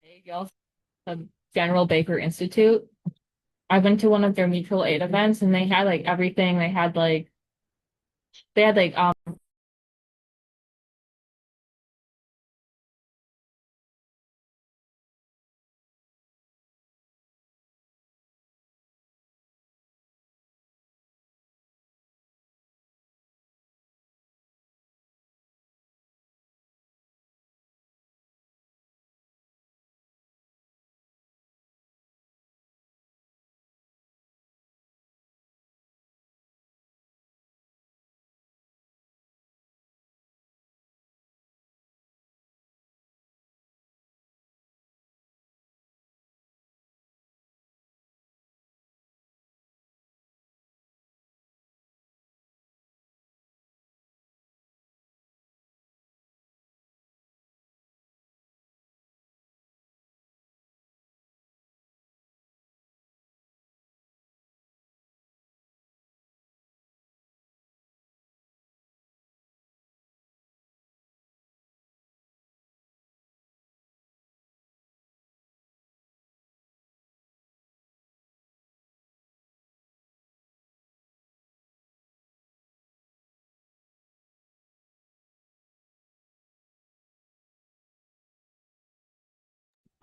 They also have the General Baker Institute. I went to one of their mutual aid events and they had like everything. They had like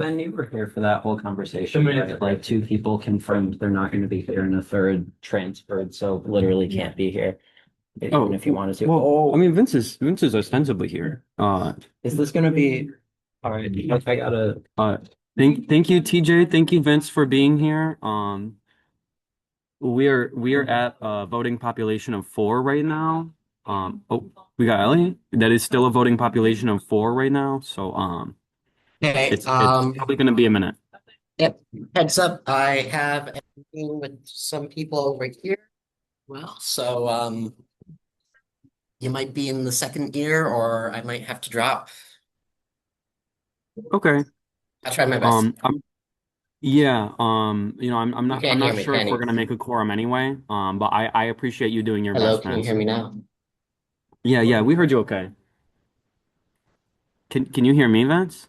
Ben, you were here for that whole conversation, right? Like two people confirmed they're not going to be here and a third transferred, so literally can't be here, even Oh, if you wanted to. well, Oh, I mean, Vince is ostensibly here. is this going to be all right? I gotta. Uh, thank you, TJ. Thank you, Vince, for being here. We are at a voting population of 4 right now. Oh, we got Ellie. That is still a voting population of 4 right now. So, Okay, it's probably going to be a minute. yep, heads up, I have a meeting with some people over here. Well, so you might be in the second gear or I might have to drop. Okay. I'll try my best. I'm Yeah. I'm You not I'm can't hear not me, sure if can we're you? gonna make a quorum anyway. But I appreciate you doing your Hello, best, can you hear Vince. me now? Yeah, we heard you okay. Can you hear me, Vince?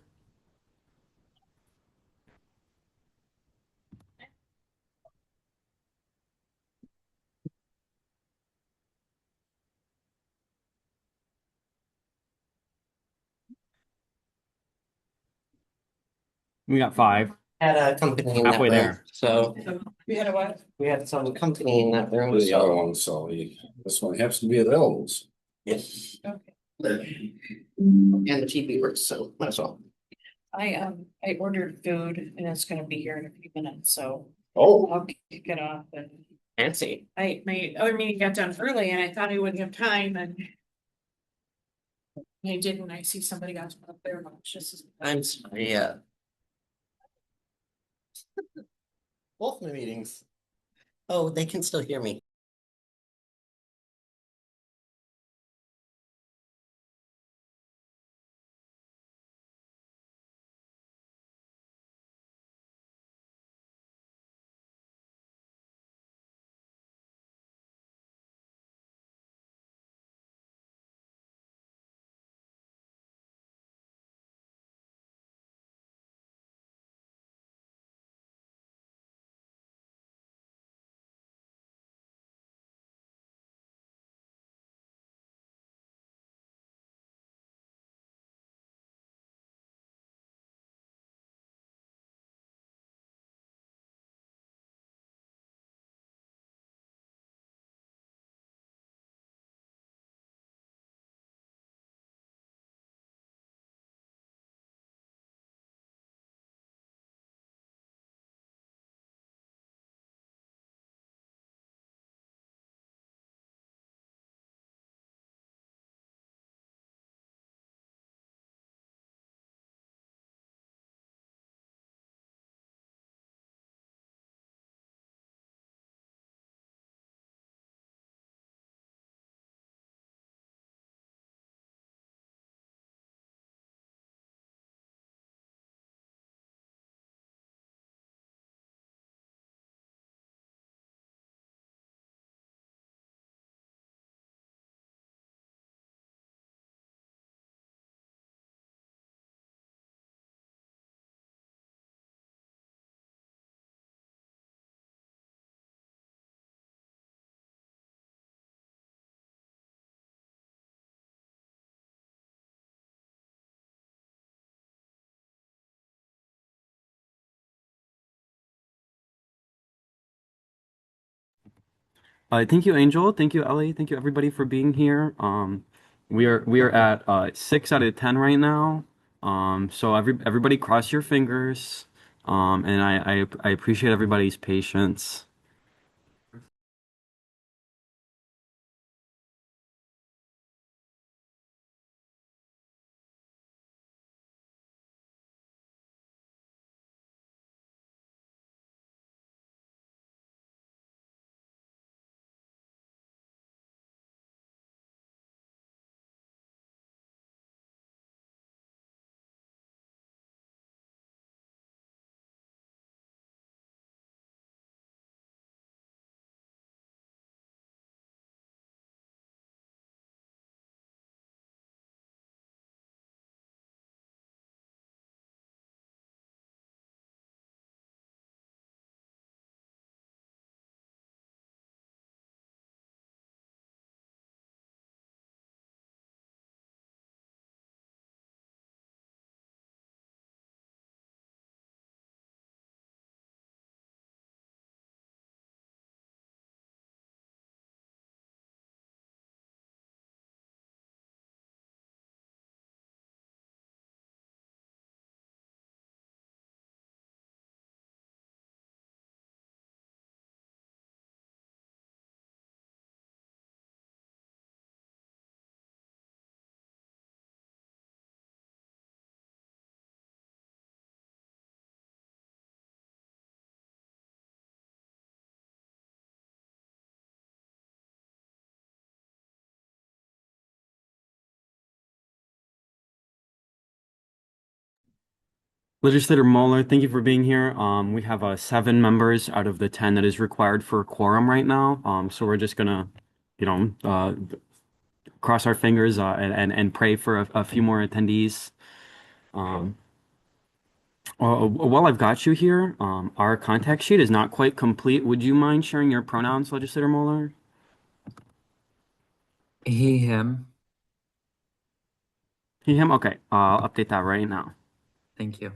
We got 5. Had a company in that Halfway room, there. so. We had a what? We had some company in that room, The other so. one, so this one happens to be available. Yes. And the TV works, so might as well. I ordered food and it's gonna be here in a few minutes, so Oh, I'll kick it off and Fancy. my other meeting got done early and I thought I wouldn't have time and I didn't. I see somebody got up there and it's just. I'm sorry, yeah. Both my meetings. Oh, they can still hear me. Thank you, Angel. Thank you, Ellie. Thank you, everybody, for being here. We are at 6 out of 10 right now. So everybody cross your fingers. And I appreciate everybody's patience. Legislator Mueller, thank you for being here. We have 7 members out of the 10 that is required for a quorum right now. So we're just gonna, you know, cross our fingers and pray for a few more attendees. Um, while I've got you here, our contact sheet is not quite complete. Would you mind sharing your pronouns, Legislator Mueller? He, him. He, him? Okay, I'll update that right now. Thank you.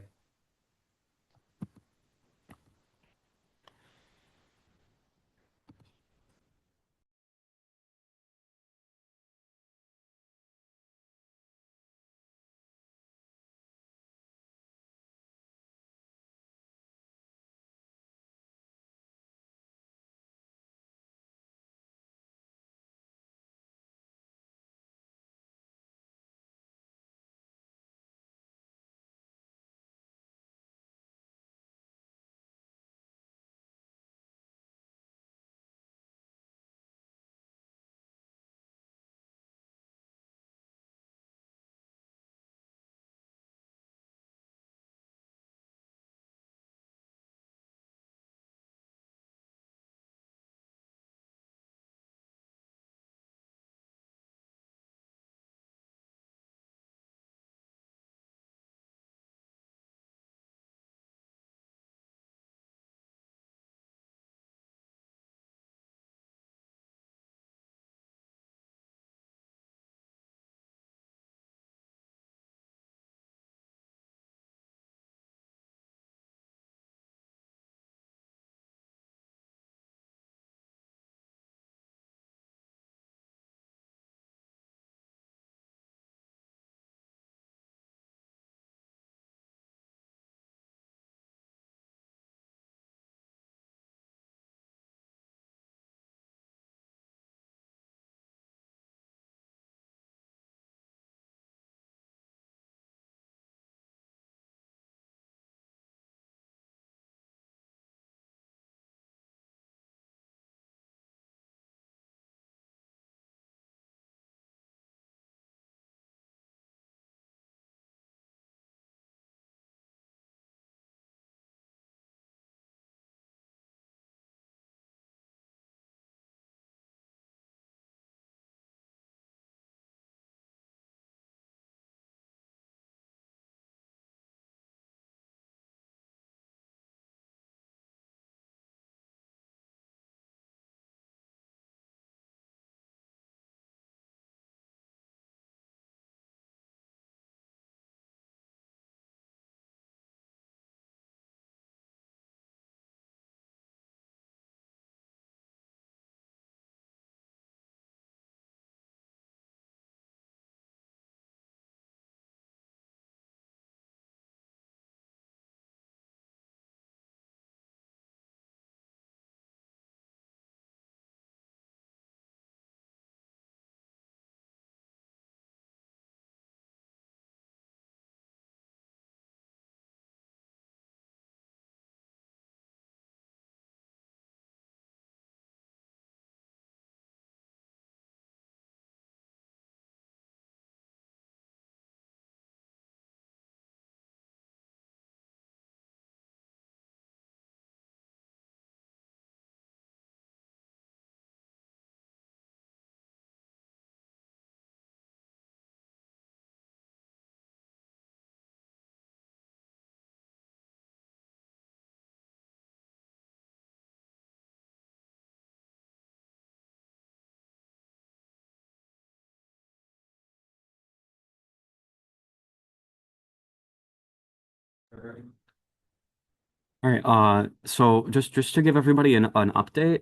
All right, so just to give everybody an update,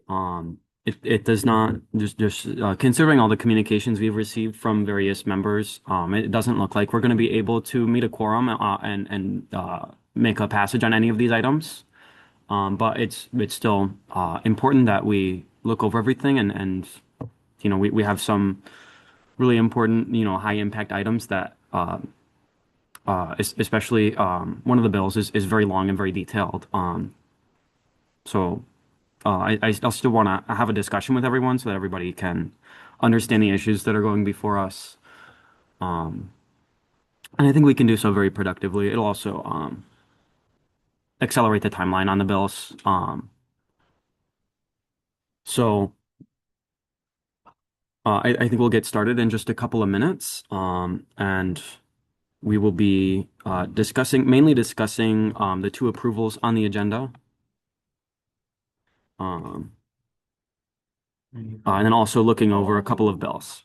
it does not just considering all the communications we've received from various members, it doesn't look like we're going to be able to meet a quorum and make a passage on any of these items. But it's still important that we look over everything and we have some really important high impact items that especially one of the bills is very long and very detailed. So I'll still want to have a discussion with everyone so that everybody can understand the issues that are going before us. Um, and I think we can do so very productively. It'll also accelerate the timeline on the bills. So I think we'll get started in just a couple of minutes. And we will be mainly discussing the two approvals on the agenda. Um, and then also looking over a couple of bills.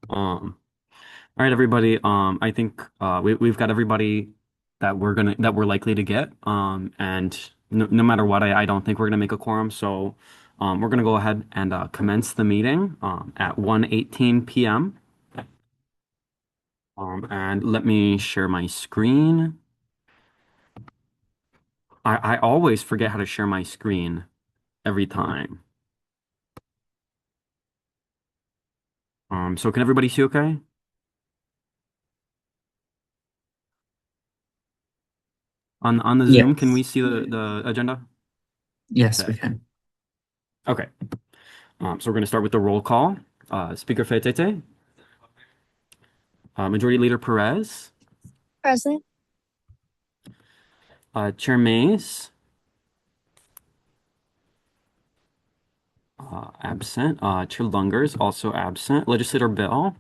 All right, everybody. I think we've got everybody that we're likely to get. And no matter what, I don't think we're gonna make a quorum. So we're gonna go ahead and commence the meeting at 1:18 p.m. And let me share my screen. I always forget how to share my screen every time. So can everybody see okay? On the Zoom, can we Yes. see the agenda? Yes, we Okay. can. Okay. So we're going to start with the roll call. Speaker Fetete, Majority Leader Perez, Present. Chair Mays, absent. Chair Lungers, also absent. Legislator Bill,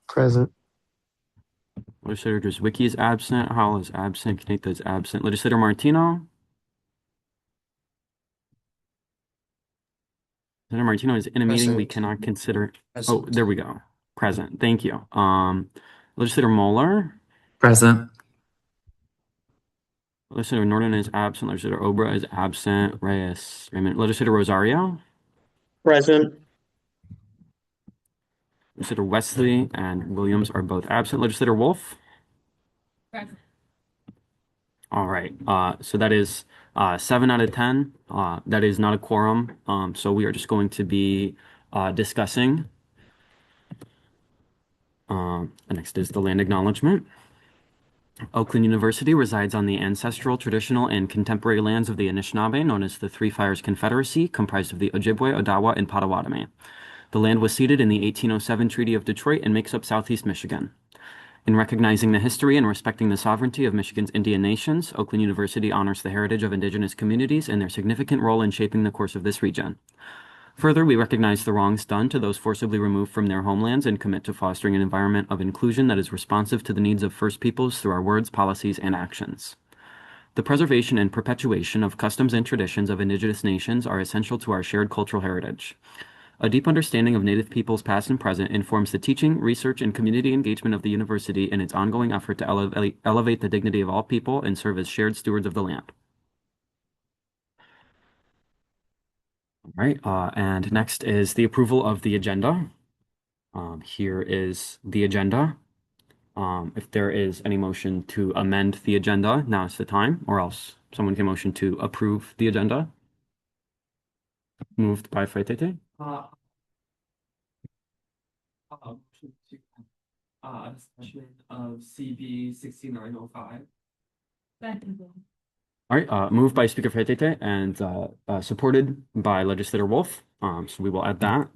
Present. Legislator Drzwicki is absent. Howell is absent. Kneta is absent. Legislator Martino. Senator Martino is in a meeting we Present. cannot consider. Oh, Present. there we go. Present. Thank you. Legislator Moeller. Present. Legislator Norton is absent. Legislator Obra is absent. Raymond. Legislator Rosario. Present. Legislator Wesley and Williams are both absent. Legislator Wolf. Present. All right. So that is 7 out of 10. That is not a quorum. So we are just going to be discussing. The next is the land acknowledgement. Oakland University resides on the ancestral, traditional, and contemporary lands of the Anishinaabe, known as the Three Fires Confederacy, comprised of the Ojibwe, Odawa, and Potawatomi. The land was ceded in the 1807 Treaty of Detroit and makes up southeast Michigan. In recognizing the history and respecting the sovereignty of Michigan's Indian nations, Oakland University honors the heritage of indigenous communities and their significant role in shaping the course of this region. Further, we recognize the wrongs done to those forcibly removed from their homelands and commit to fostering an environment of inclusion that is responsive to the needs of First Peoples through our words, policies, and actions. The preservation and perpetuation of customs and traditions of indigenous nations are essential to our shared cultural heritage. A deep understanding of Native peoples past and present informs the teaching, research, and community engagement of the university in its ongoing effort to elevate the dignity of all people and serve as shared stewards of the land. All right, and next is the approval of the agenda. Here is the agenda. If there is any motion to amend the agenda, now is the time, or else someone can motion to approve the agenda. Moved by Faitete. Discussion of CB 6905. Second. All right, moved by Speaker Faitete and supported by Legislator Wolf. So we will add that.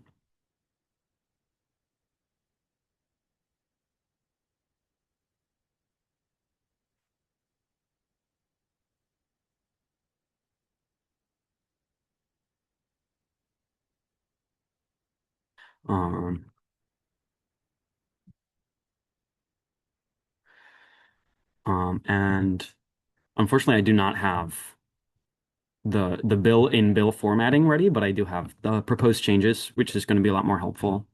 Um, and unfortunately, I do not have the bill in bill formatting ready, but I do have the proposed changes, which is going to be a lot more helpful.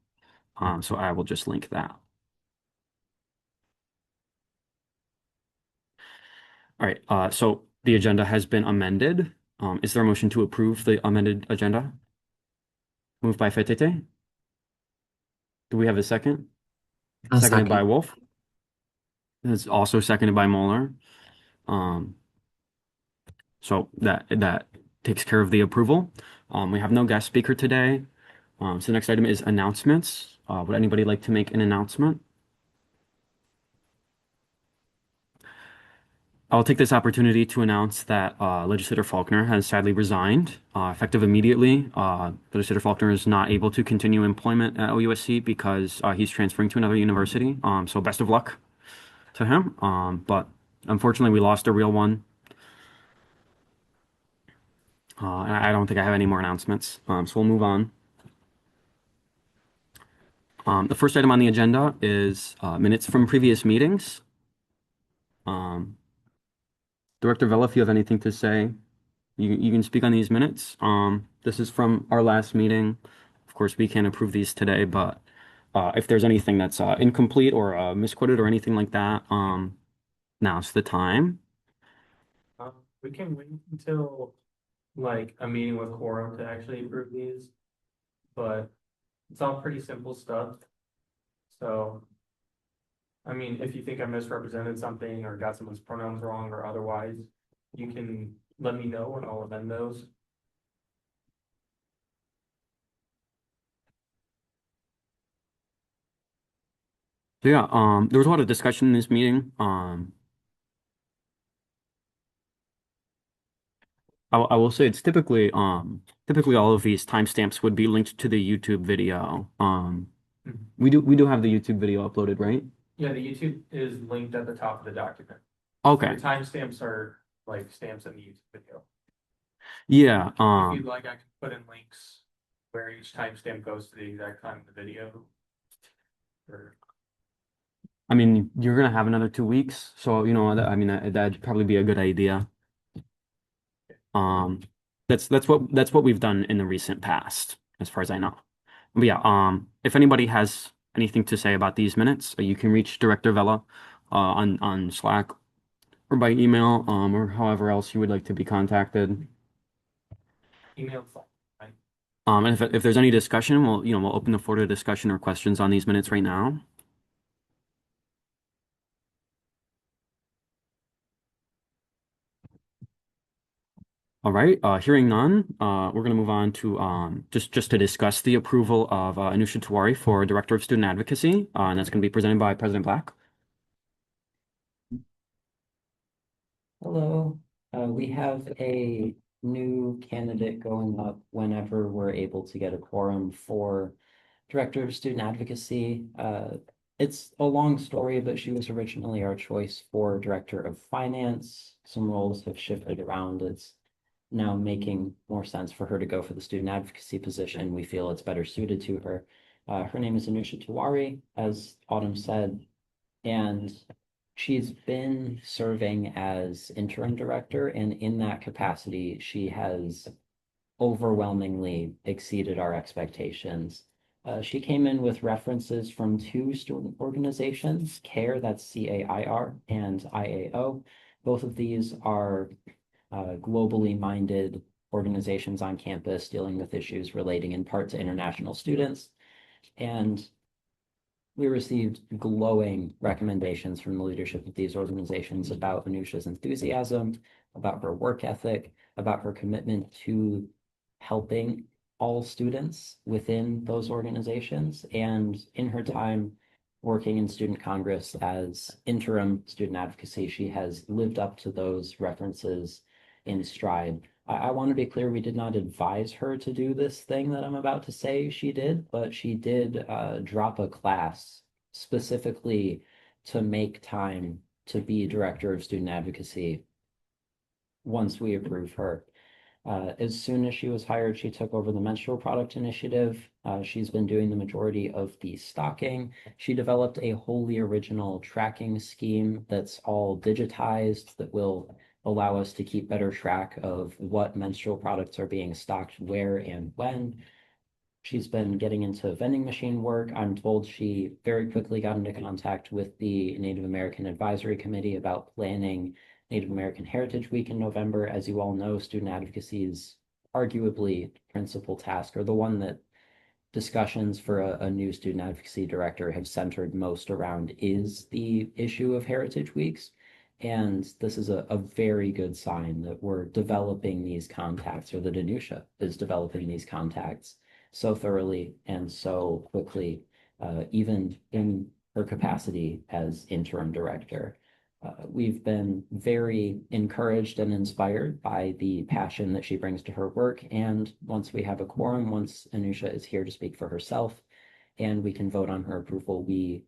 So I will just link that. All right, so the agenda has been amended. Is there a motion to approve the amended agenda? Moved by Fetete. Do we have a second? A Seconded by second. Wolf. It's also seconded by Moeller. So that takes care of the approval. We have no guest speaker today. So the next item is announcements. Would anybody like to make an announcement? I'll take this opportunity to announce that Legislator Faulkner has sadly resigned, effective immediately. Legislator Faulkner is not able to continue employment at OUSC because he's transferring to another university. So best of luck to him. But unfortunately, we lost a real one. And I don't think I have any more announcements. So we'll move on. The first item on the agenda is minutes from previous meetings. Director Vela, if you have anything to say, you can speak on these minutes. This is from our last meeting. Of course, we can't approve these today, but If there's anything that's incomplete or misquoted or anything like that, now's the time. We can wait until like a meeting with quorum to actually approve these, but it's all pretty simple stuff. So, I mean, if you think I misrepresented something or got someone's pronouns wrong or otherwise, you can let me know and I'll amend those. So yeah, there was a lot of discussion in this meeting. I will say it's typically all of these timestamps would be linked to the YouTube video. Mhm. We do have the YouTube video uploaded, right? Yeah, the YouTube is linked at the top of the document. Okay. The timestamps are like stamps in the YouTube video. Yeah, If you'd like, I can put in links where each timestamp goes to the exact time of the video. Or I mean, you're gonna have another 2 weeks, so I mean that'd probably be a good idea. Um, that's what we've done in the recent past, as far as I know. But yeah, if anybody has anything to say about these minutes, you can reach Director Vella on Slack or by email, or however else you would like to be contacted. email. Fine. And if there's any discussion, we'll open the floor to discussion or questions on these minutes right now. All right, hearing none, we're going to move on to just to discuss the approval of Anusha Tiwari for Director of Student Advocacy, and that's going to be presented by President Black. Hello, we have a new candidate going up whenever we're able to get a quorum for Director of Student Advocacy. It's a long story, but she was originally our choice for Director of Finance. Some roles have shifted around. It's now making more sense for her to go for the student advocacy position. We feel it's better suited to her. Her name is Anusha Tiwari, as Autumn said, and she's been serving as interim director, and in that capacity, she has overwhelmingly exceeded our expectations. She came in with references from two student organizations, CAIR, that's CAIR, and IAO. Both of these are globally minded organizations on campus dealing with issues relating in part to international students. And we received glowing recommendations from the leadership of these organizations about Anusha's enthusiasm, about her work ethic, about her commitment to helping all students within those organizations. And in her time working in Student Congress as interim student advocacy, she has lived up to those references in stride. I want to be clear, we did not advise her to do this thing that I'm about to say she did, but she did drop a class specifically to make time to be director of student advocacy once we approve her. As soon as she was hired, she took over the menstrual product initiative. She's been doing the majority of the stocking. She developed a wholly original tracking scheme that's all digitized that will allow us to keep better track of what menstrual products are being stocked where and when. She's been getting into vending machine work. I'm told she very quickly got into contact with the Native American Advisory Committee about planning Native American Heritage Week in November. As you all know, student advocacy is arguably principal task, or the one that discussions for a new student advocacy director have centered most around is the issue of Heritage Weeks. And this is a very good sign that we're developing these contacts, or that Anusha is developing these contacts so thoroughly and so quickly, even in her capacity as interim director. We've been very encouraged and inspired by the passion that she brings to her work. And once we have a quorum, once Anusha is here to speak for herself and we can vote on her approval, we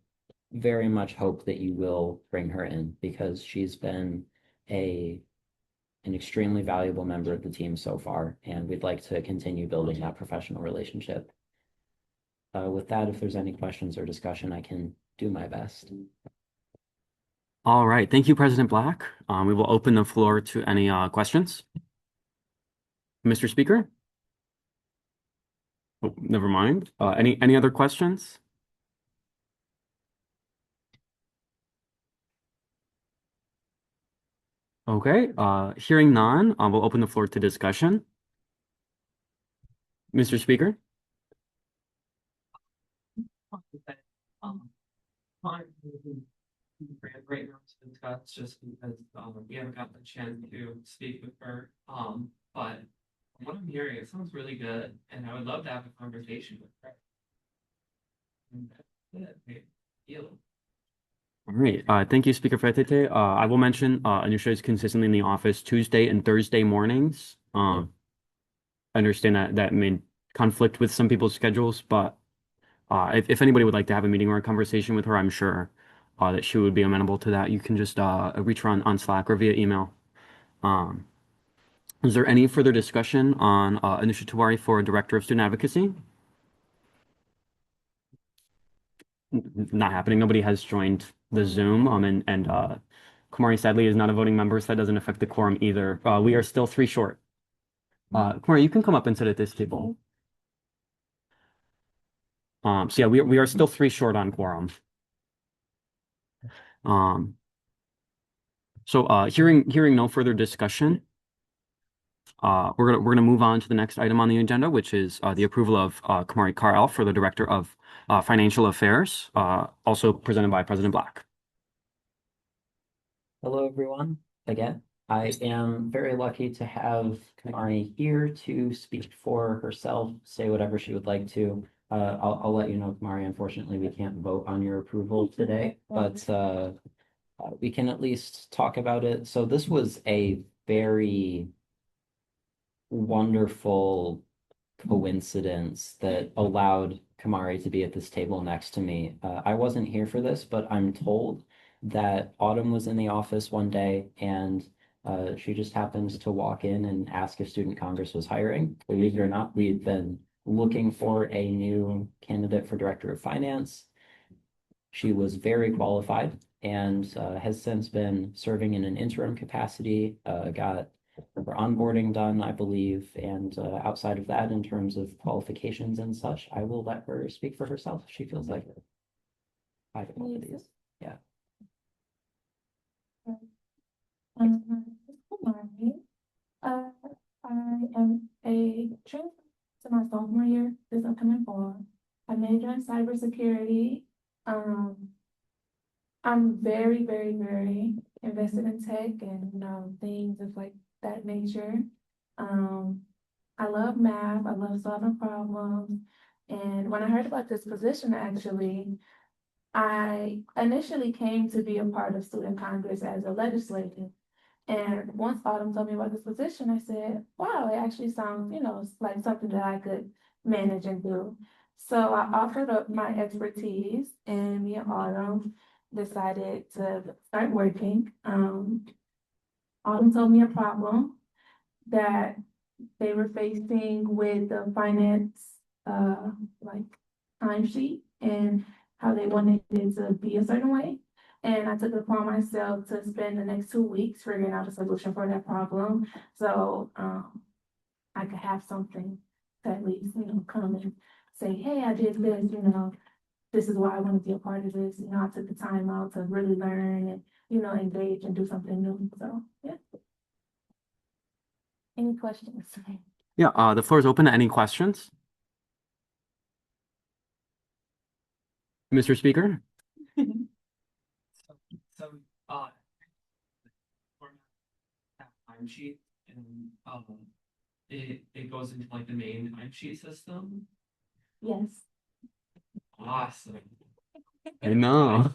very much hope that you will bring her in because she's been an extremely valuable member of the team so far, and we'd like to continue building that professional relationship. With that, if there's any questions or discussion, I can do my best. All right, thank you, President Black. We will open the floor to any questions. Mr. Speaker? Oh, never mind. Any other questions? Okay, hearing none, we'll open the floor to discussion. Mr. Speaker? Right now to discuss just because we haven't gotten a chance to speak with her. But from what I'm hearing, it sounds really good, and I would love to have a conversation with her. And that's it. Thank you. All right, thank you, Speaker Fetete. I will mention Anusha is consistently in the office Tuesday and Thursday mornings. I understand that may conflict with some people's schedules, but if anybody would like to have a meeting or a conversation with her, I'm sure that she would be amenable to that. You can just reach her on Slack or via email. Um, is there any further discussion on Anusha Tiwari for Director of Student Advocacy? Not happening. Nobody has joined the Zoom. And Kumari sadly is not a voting member, so that doesn't affect the quorum either. We are still 3 short. Kumari, you can come up and sit at this table. So yeah, we are still 3 short on quorum. So hearing no further discussion, we're gonna move on to the next item on the agenda, which is the approval of Kumari Carl for the Director of Financial Affairs, also presented by President Black. Hello, everyone. Again, I am very lucky to have Kamari here to speak for herself, say whatever she would like to. I'll let you know, Kamari, unfortunately, we can't vote on your approval today, but we can at least talk about it. So this was a very wonderful coincidence that allowed Kamari to be at this table next to me. I wasn't here for this, but I'm told that Autumn was in the office one day and she just happens to walk in and ask if Student Congress was hiring. Believe it or not, we've been looking for a new candidate for Director of Finance. She was very qualified and has since been serving in an interim capacity, got her onboarding done, I believe, and outside of that, in terms of qualifications and such, I will let her speak for herself. She feels like I have both of these. Yeah. Good morning. I am a junior to my sophomore year this upcoming fall. I major in cybersecurity. I'm very, very, very invested in tech and things of like that nature. I love math. I love solving problems. And when I heard about this position, actually, I initially came to be a part of Student Congress as a legislator. And once Autumn told me about this position, I said, wow, it actually sounds, like something that I could manage and do. So I offered up my expertise and me and Autumn decided to start working. Autumn told me a problem that they were facing with the finance, like timesheet and how they wanted it to be a certain way. And I took it upon myself to spend the next 2 weeks figuring out a solution for that problem. So I could have something to at least, come and say, hey, I did this, this is why I want to be a part of this. I took the time out to really learn and, engage and do something new. So, yeah. Any questions? Yeah, the floor is open to any questions. Mr. Speaker? So, format that timesheet and it goes into like the main timesheet system. Yes. Awesome. I know.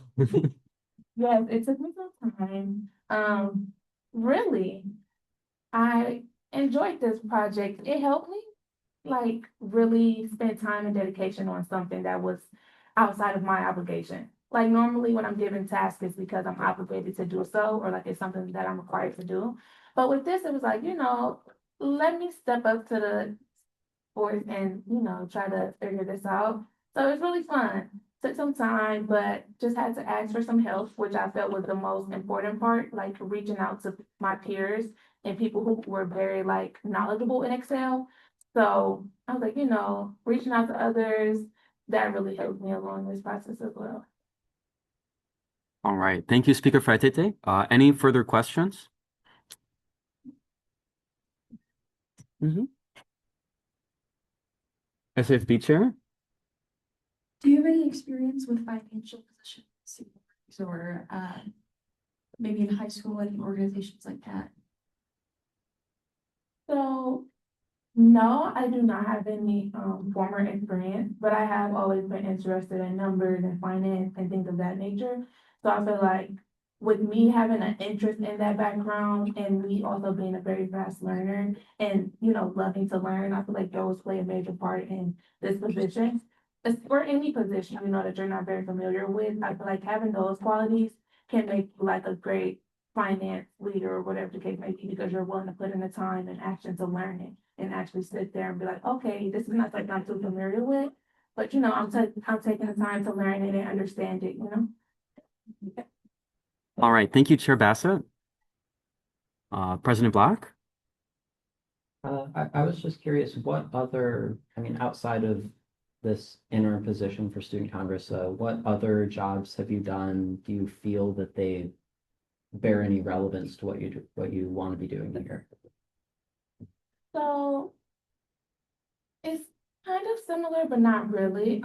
Yes, it took me some time. Really, I enjoyed this project. It helped me like really spend time and dedication on something that was outside of my obligation. Like normally when I'm given tasks, it's because I'm obligated to do so, or like it's something that I'm required to do. But with this, it was like, let me step up to the forth and, try to figure this out. So it's really fun. Took some time, but just had to ask for some help, which I felt was the most important part, like reaching out to my peers and people who were very like knowledgeable in Excel. So I was like, reaching out to others, that really helped me along this process as well. All right. Thank you, Speaker Faitete. Any further questions? SFB chair? Do you have any experience with financial positions or maybe in high school, like in organizations like that? So, no, I do not have any former experience, but I have always been interested in numbers and finance and things of that nature. So I feel like with me having an interest in that background and me also being a very fast learner and, loving to learn, I feel like those play a major part in this position. For any position, that you're not very familiar with, I feel like having those qualities can make you like a great finance leader or whatever the case may be, because you're willing to put in the time and action to learn it and actually sit there and be like, okay, this is not something I'm too familiar with, but I'm taking the time to learn it and understand it. All right, thank you, Chair Bassett. President Black? I was just curious, what other, outside of this interim position for Student Congress, what other jobs have you done? Do you feel that they bear any relevance to what you want to be doing here? So it's kind of similar, but not really.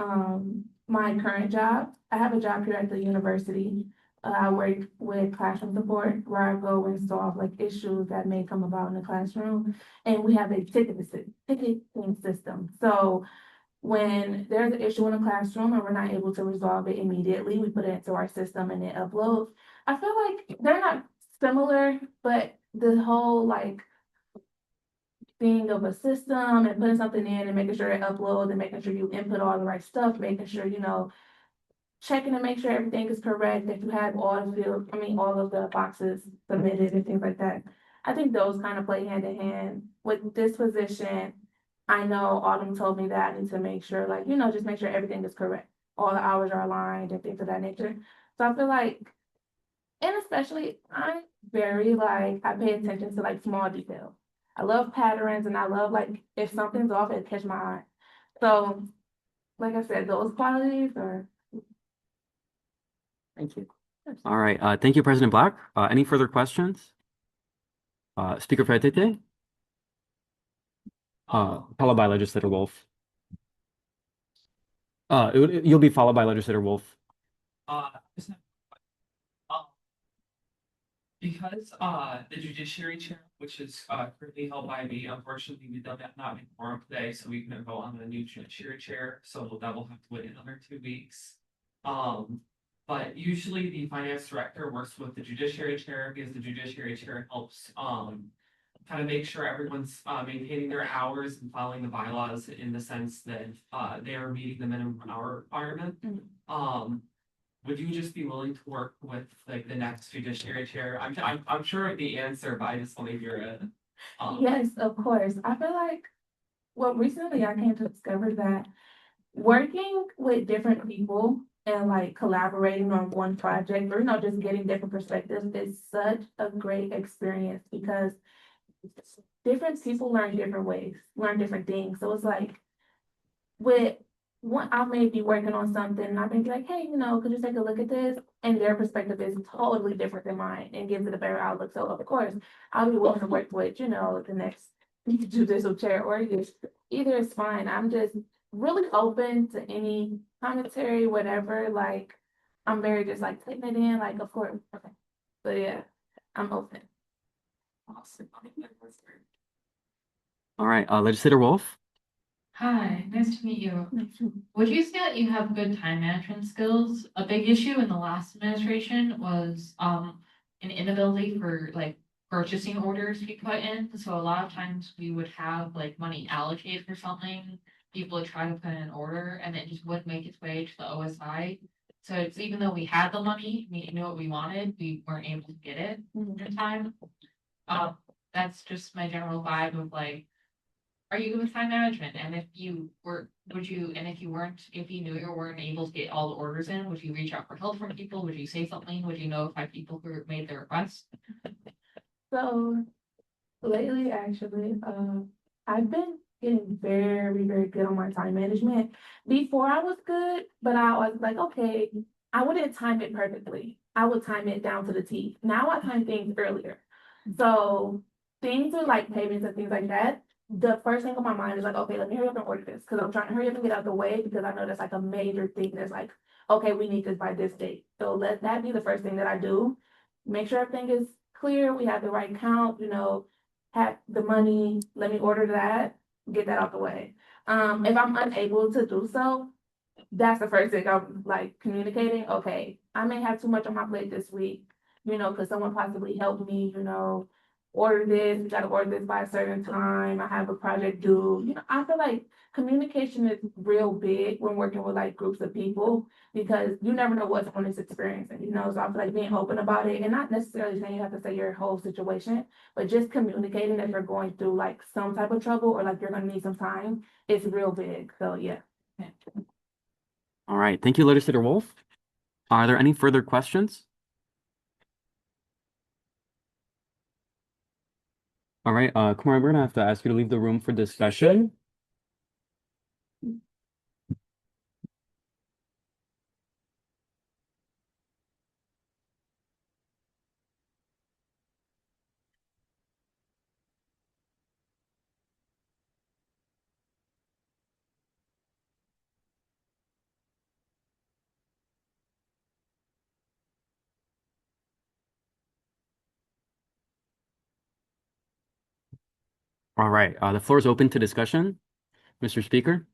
My current job, I have a job here at the university. I work with classroom support where I go and solve like issues that may come about in the classroom. And we have a ticketing system. So when there's an issue in a classroom and we're not able to resolve it immediately, we put it into our system and it uploads. I feel like they're not similar, but the whole like thing of a system and putting something in and making sure it uploads and making sure you input all the right stuff, making sure, checking to make sure everything is correct, that you have all the fields, all of the boxes submitted and things like that. I think those kind of play hand in hand. With this position, I know Autumn told me that I need to make sure, just make sure everything is correct. All the hours are aligned and things of that nature. So I feel like, and especially, I'm very I pay attention to small details. I love patterns and I love if something's off, it catch my eye. So, like I said, those qualities are. Thank you. All right, thank you, President Black. Any further questions? Speaker Petete? Followed by Legislator Wolf. You'll be followed by Legislator Wolf. Just because the judiciary chair, which is currently held by me, unfortunately we did not make quorum today, so we can vote on the new judiciary chair, so that will have to wait another 2 weeks. But usually the finance director works with the judiciary chair because the judiciary chair helps kind of make sure everyone's maintaining their hours and following the bylaws in the sense that they are meeting the minimum hour requirement. Would you just be willing to work with the next judiciary chair? I'm sure of the answer, but I just want to hear it. Yes, of course. I feel like, well, recently I came to discover that working with different people and collaborating on one project or, just getting different perspectives is such a great experience because different people learn different ways, learn different things. So it's with one, I may be working on something and I may be like, hey, could you take a look at this? And their perspective is totally different than mine and gives it a better outlook. So of course, I'll be willing to work with, the next judicial chair or either is fine. I'm just really open to any commentary, whatever. I'm very just taking it in, of course. Okay. But yeah, I'm open. Awesome. All right, Legislator Wolf. Hi, nice to meet you. Would you say that you have good time management skills? A big issue in the last administration was an inability for purchasing orders to be put in. So a lot of times we would have money allocated for something, people would try to put in an order and it just wouldn't make its way to the OSI. So it's even though we had the money, we knew what we wanted, we weren't able to get it in time. That's just my general vibe of are you good with time management? And if you were, would you, and if you weren't, if you knew you weren't able to get all the orders in, would you reach out for help from people? Would you say something? Would you notify people who made the request? So lately, actually, I've been getting very, very good on my time management. Before I was good, but I was okay, I wouldn't time it perfectly. I would time it down to the T. Now I time things earlier. So things are payments and things like that. the first thing on my mind is like, okay, let me hurry up and order this, because I'm trying to hurry up and get out of the way, because I know that's like a major thing that's like, okay, we need this by this date. So let that be the first thing that I do. Make sure everything is clear, we have the right count, have the money, let me order that, get that out the way. If I'm unable to do so, that's the first thing I'm like communicating. Okay, I may have too much on my plate this week, could someone possibly help me, order this, we gotta order this by a certain time, I have a project due. I feel like communication is real big when working with like groups of people, because you never know what someone is experiencing, so I feel like being open about it, and not necessarily saying you have to say your whole situation, but just communicating that you're going through like some type of trouble, or like you're gonna need some time, is real big, so yeah. All right, thank you, Legislator Wolf. Are there any further questions? All right, Kumar, we're gonna have to ask you to leave the room for discussion. All right, the floor is open to discussion, Mr. Speaker,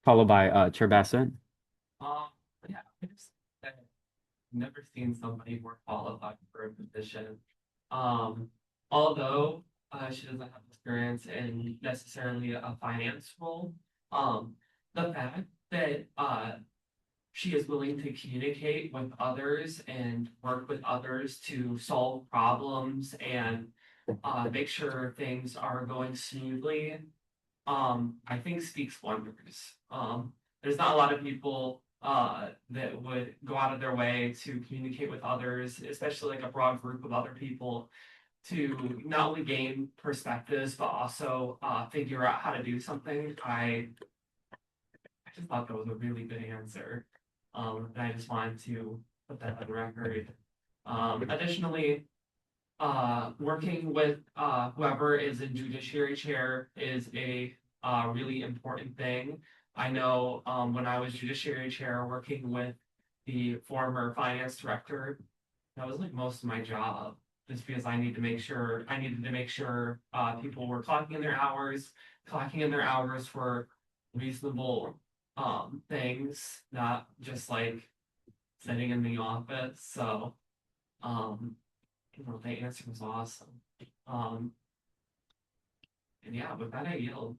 followed by Chair Bassett. Um, yeah, I just I've never seen somebody more qualified for a position. Um, although she doesn't have experience in necessarily a finance role, um, the fact that she is willing to communicate with others and work with others to solve problems and make sure things are going smoothly, I think speaks wonders. There's not a lot of people that would go out of their way to communicate with others, especially like a broad group of other people, to not only gain perspectives but also figure out how to do something. I just thought that was a really good answer. And I just wanted to put that on record. Additionally, working with whoever is in judiciary chair is a really important thing. I know when I was judiciary chair, working with the former finance director, that was like most of my job, just because I needed to make sure people were clocking in their hours for reasonable things, not just like sitting in the office. So the answer was awesome. And yeah, with that I yield.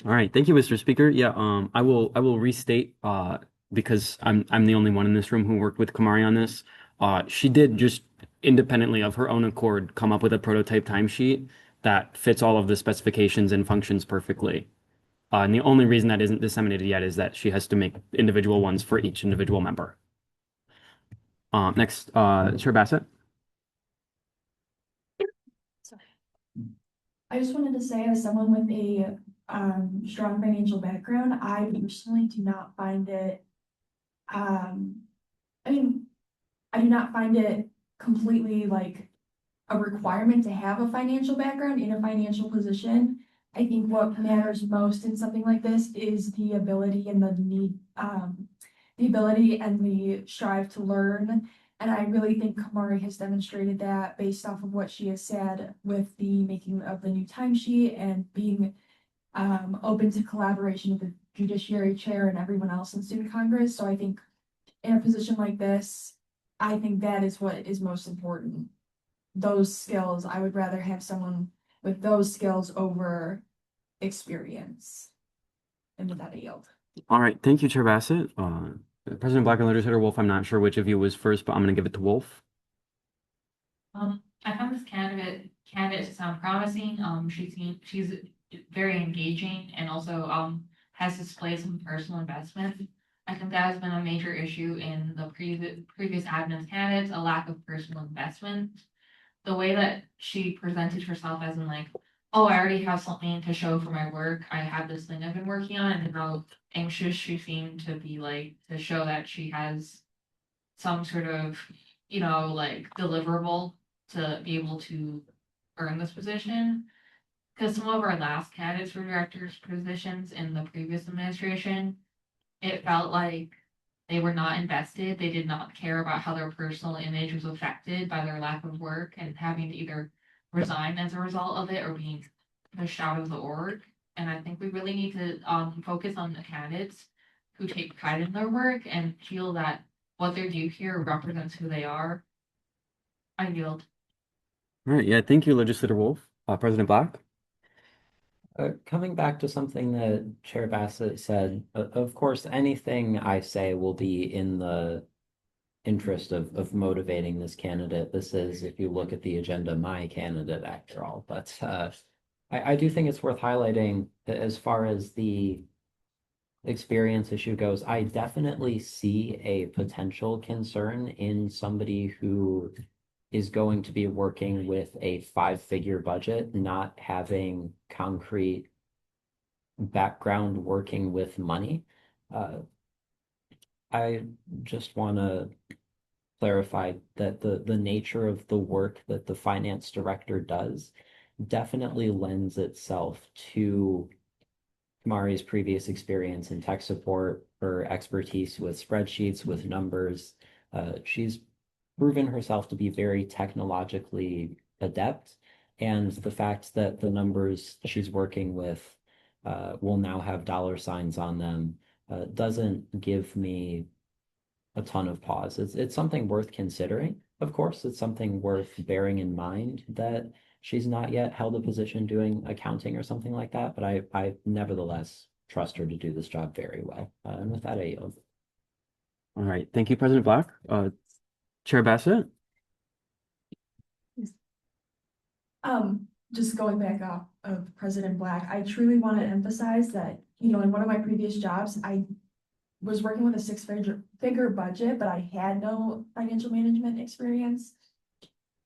All right, thank you, Mr. Speaker. Yeah, I will restate because I'm the only one in this room who worked with Kamari on this. She did just independently of her own accord come up with a prototype timesheet that fits all of the specifications and functions perfectly. And the only reason that isn't disseminated yet is that she has to make individual ones for each individual member. Next, Chair Bassett. I just wanted to say, as someone with a strong financial background, I personally do not find it, I mean, I do not find it completely like a requirement to have a financial background in a financial position. I think what matters most in something like this is the ability and the need, the ability and the strive to learn. And I really think Kamari has demonstrated that based off of what she has said with the making of the new timesheet and being open to collaboration with the judiciary chair and everyone else in student congress. So I think in a position like this, I think that is what is most important. Those skills, I would rather have someone with those skills over experience. And with that, I yield. All right, thank you, Chair Bassett. President Black and Legislator Wolf, I'm not sure which of you was first, but I'm going to give it to Wolf. I found this candidate to sound promising. She's very engaging and also has displayed some personal investment. I think that has been a major issue in the previous admin candidates, a lack of personal investment. The way that she presented herself as in like, oh, I already have something to show for my work. I have this thing I've been working on, and how anxious she seemed to be like to show that she has some sort of, like deliverable to be able to earn this position. because some of our last candidates for directors positions in the previous administration, it felt like they were not invested. They did not care about how their personal image was affected by their lack of work and having to either resign as a result of it or being pushed out of the org. And I think we really need to focus on the candidates who take pride in their work and feel that what they do here represents who they are. I yield. All right, yeah, thank you, Legislator Wolf. President Black? Coming back to something that Chair Bassett said, of course, anything I say will be in the interest of motivating this candidate. This is, if you look at the agenda, my candidate after all. But I do think it's worth highlighting as far as the experience issue goes. I definitely see a potential concern in somebody who is going to be working with a five-figure budget, not having concrete background working with money. I just want to clarify that the nature of the work that the finance director does definitely lends itself to Kamari's previous experience in tech support, her expertise with spreadsheets, with numbers. She's proven herself to be very technologically adept, and the fact that the numbers she's working with will now have dollar signs on them doesn't give me a ton of pause. It's something worth considering. Of course, it's something worth bearing in mind that she's not yet held a position doing accounting or something like that, but I nevertheless trust her to do this job very well. And with that, I yield. All right, thank you, President Black. Chair Bassett? Just going back off of President Black, I truly want to emphasize that, in one of my previous jobs, I was working with a six-figure budget, but I had no financial management experience.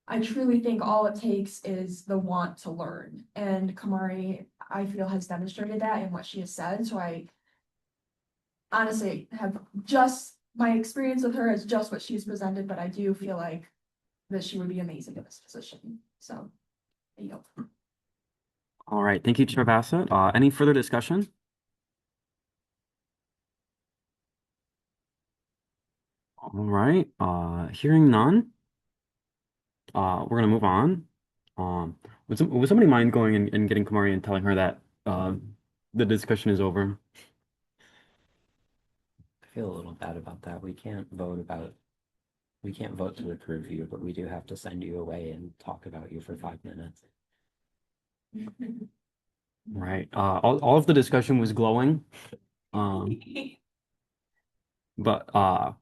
I truly think all it takes is the want to learn, and Kamari, I feel, has demonstrated that in what she has said. So I honestly have my experience with her is just what she's presented, but I do feel like that she would be amazing in this position. So, All right, thank you, Chair Bassett. Any further discussion? All right, hearing none. We're gonna move on. Would somebody mind going and getting Kamari and telling her that the discussion is over? I feel a little bad about that. We can't vote to approve you, but we do have to send you away and talk about you for 5 minutes. Right. All of the discussion was glowing. But I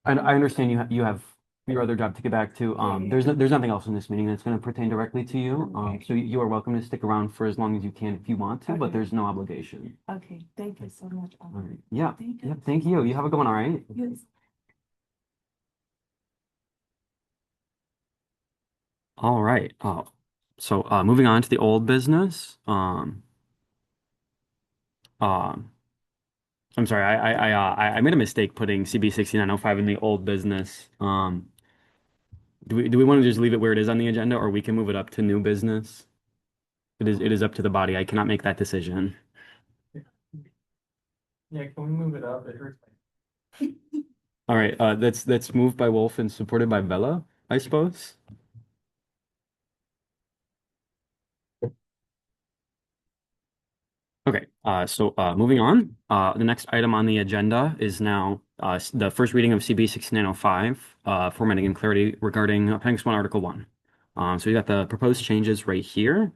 understand you have your other job to get back to. There's nothing else in this meeting that's going to pertain directly to you. So you are welcome to stick around for as long as you can if you want to, but there's no obligation. Okay, thank you so much. All right. Yeah. Yeah. Thank you. You have a good one. All right. Yes. All right. So moving on to the old business. I'm sorry. I made a mistake putting CB 6905 in the old business. Do we want to just leave it where it is on the agenda, or we can move it up to new business? It is up to the body. I cannot make that decision. Yeah, can we move it up? It hurts. All right. That's moved by Wolf and supported by Bella, I suppose. Okay, so moving on, the next item on the agenda is now the first reading of CB 6905, formatting and clarity regarding Appendix 1, Article 1. So you got the proposed changes right here.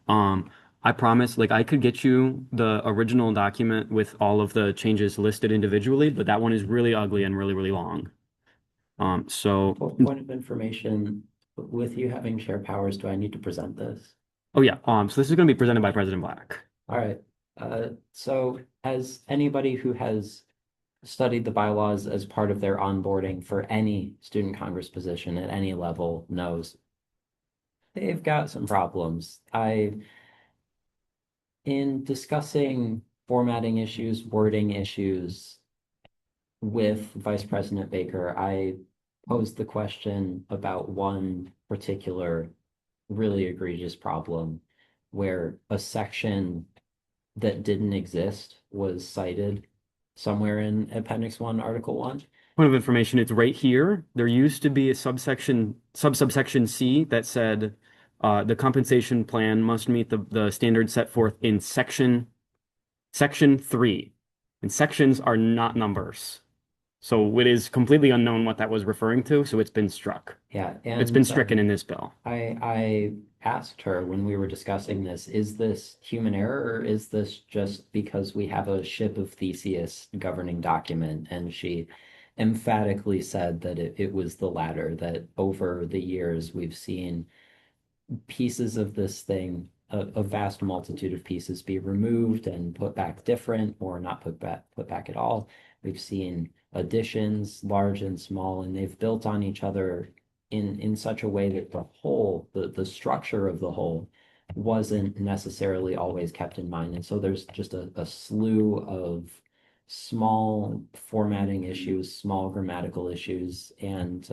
I promise, like, I could get you the original document with all of the changes listed individually, but that one is really ugly and really, really long. So Point of information, with you having chair powers, do I need to present this? oh yeah, so this is going to be presented by President Black. All right. So as anybody who has studied the bylaws as part of their onboarding for any student Congress position at any level knows, they've got some problems. In discussing formatting issues, wording issues with Vice President Baker, I posed the question about one particular really egregious problem. where a section that didn't exist was cited somewhere in Appendix 1, Article 1. Point of information, it's right here. There used to be a subsection C that said the compensation plan must meet the standards set forth in section 3. And sections are not numbers. So it is completely unknown what that was referring to, so it's been struck. Yeah, It's been stricken in this bill. I asked her when we were discussing this, is this human error or is this just because we have a ship of Theseus governing document? And she emphatically said that it was the latter, that over the years we've seen pieces of this thing, a vast multitude of pieces be removed and put back different or not put back at all. We've seen additions, large and small, and they've built on each other in such a way that the whole, the structure of the whole wasn't necessarily always kept in mind. And so there's just a slew of small formatting issues, small grammatical issues, and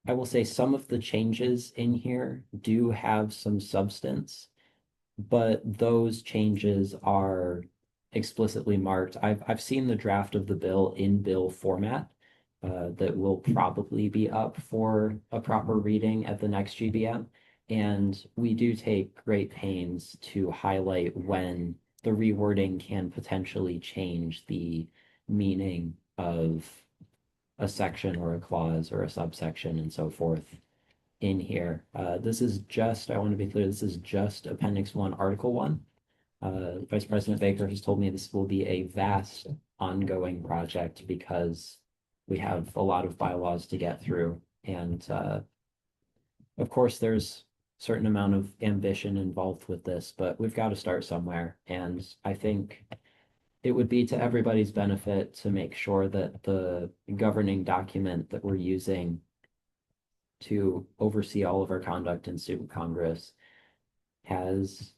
I will say some of the changes in here do have some substance, but those changes are explicitly marked. I've seen the draft of the bill in bill format that will probably be up for a proper reading at the next GBM. And we do take great pains to highlight when the rewording can potentially change the meaning of a section or a clause or a subsection and so forth in here. This is just, I want to be clear, this is just Appendix 1, Article 1. Vice President Baker has told me this will be a vast ongoing project because we have a lot of bylaws to get through. And of course, there's a certain amount of ambition involved with this, but we've got to start somewhere. And I think it would be to everybody's benefit to make sure that the governing document that we're using to oversee all of our conduct in student congress has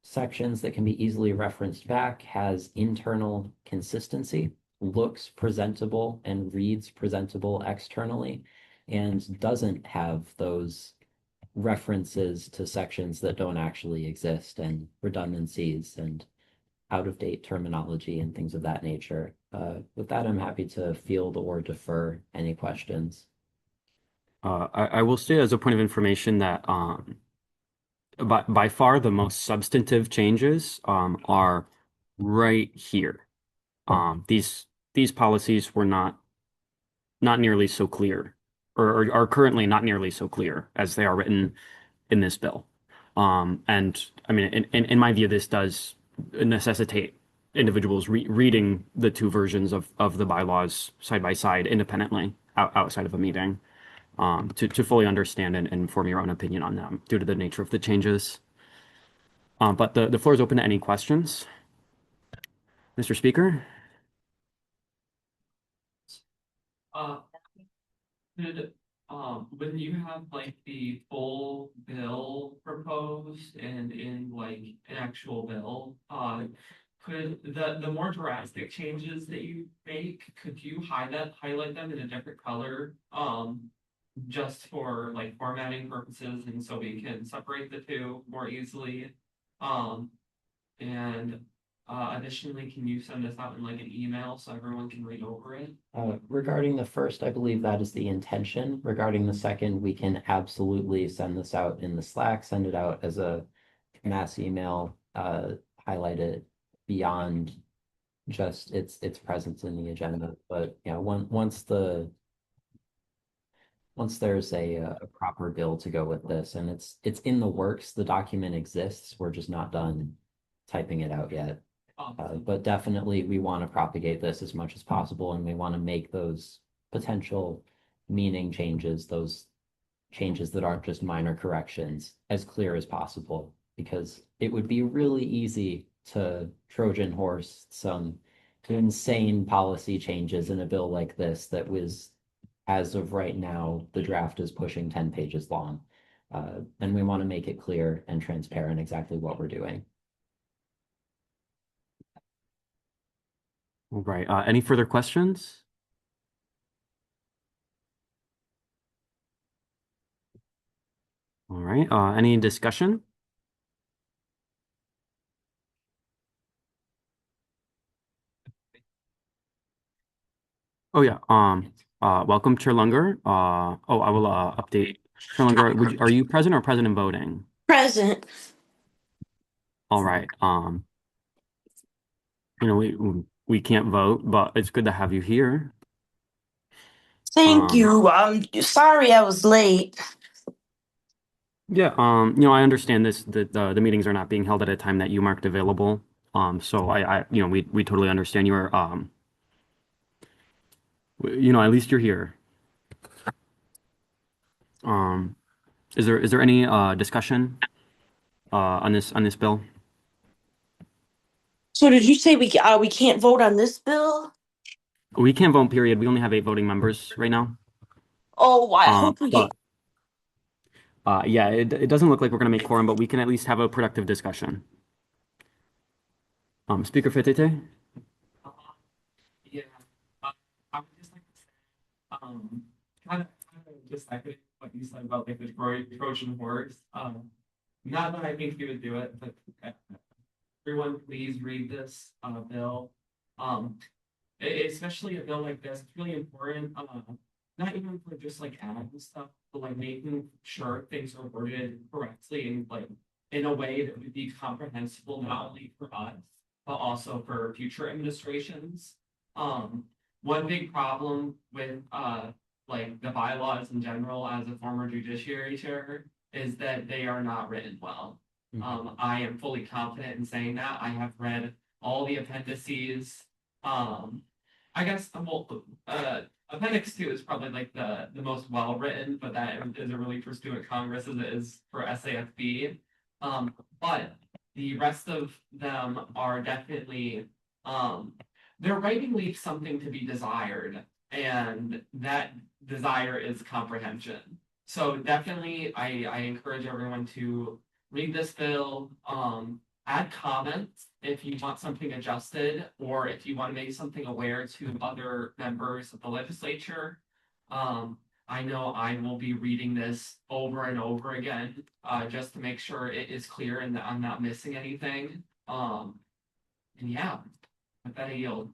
sections that can be easily referenced back, has internal consistency, looks presentable and reads presentable externally, and doesn't have those references to sections that don't actually exist and redundancies and out-of-date terminology and things of that nature. With that, I'm happy to field or defer any questions. I will say as a point of information that by far the most substantive changes are right here. These policies were not nearly so clear, or are currently not nearly so clear as they are written in this bill. And I mean, in my view, this does necessitate individuals reading the two versions of the bylaws side by side independently outside of a meeting to fully understand and form your own opinion on them due to the nature of the changes. But the floor is open to any questions. Mr. Speaker? Could, when you have like the full bill proposed and in like an actual bill, could the more drastic changes that you make, could you highlight them in a different color? Just for like formatting purposes and so we can separate the two more easily. And additionally, can you send this out in like an email so everyone can read over it? Regarding the first, I believe that is the intention. Regarding the second, we can absolutely send this out in the Slack, send it out as a mass email, highlight it beyond just its presence in the agenda. But yeah, once there's a proper bill to go with this and it's in the works, the document exists, we're just not done typing it out yet. But definitely we want to propagate this as much as possible and we want to make those potential meaning changes, those changes that aren't just minor corrections, as clear as possible, because it would be really easy to Trojan horse some insane policy changes in a bill like this that was, as of right now, the draft is pushing 10 pages long. And we want to make it clear and transparent exactly what we're doing. All right. Any further questions? All right, any discussion? Oh yeah, welcome Chair Lunger. I will update. Chair Lunger, are you present or present and voting? Present. All right, we can't vote, but it's good to have you here. Thank you. Sorry I was late. Yeah, I understand that the meetings are not being held at a time that you marked available. So we totally understand your at least you're here. Um, is there any discussion on this bill? So did you say we can't vote on this bill? We can't vote, period. We only have 8 voting members right now. Oh, I hope we get. Yeah, it doesn't look like we're gonna make quorum, but we can at least have a productive discussion. Speaker Fetete? Yeah, I would just like to say, kind of just echoing what you said about like the Trojan horse. Not that I think you would do it, but everyone please read this bill. Especially a bill like this, it's really important. Not even for just like adding stuff, but like making sure things are worded correctly and like in a way that would be comprehensible not only for us but also for future administrations. One big problem with like the bylaws in general as a former judiciary chair is that they are not written well. I am fully confident in saying that. I have read all the appendices. I guess Appendix 2 is probably like the most well written, but that isn't really for student congress as it is for SAFB. But the rest of them are definitely their writing leaves something to be desired, and that desire is comprehension. So definitely, I encourage everyone to read this bill. Add comments if you want something adjusted or if you want to make something aware to other members of the legislature. I know I will be reading this over and over again, just to make sure it is clear and that I'm not missing anything. And yeah, with that I yield.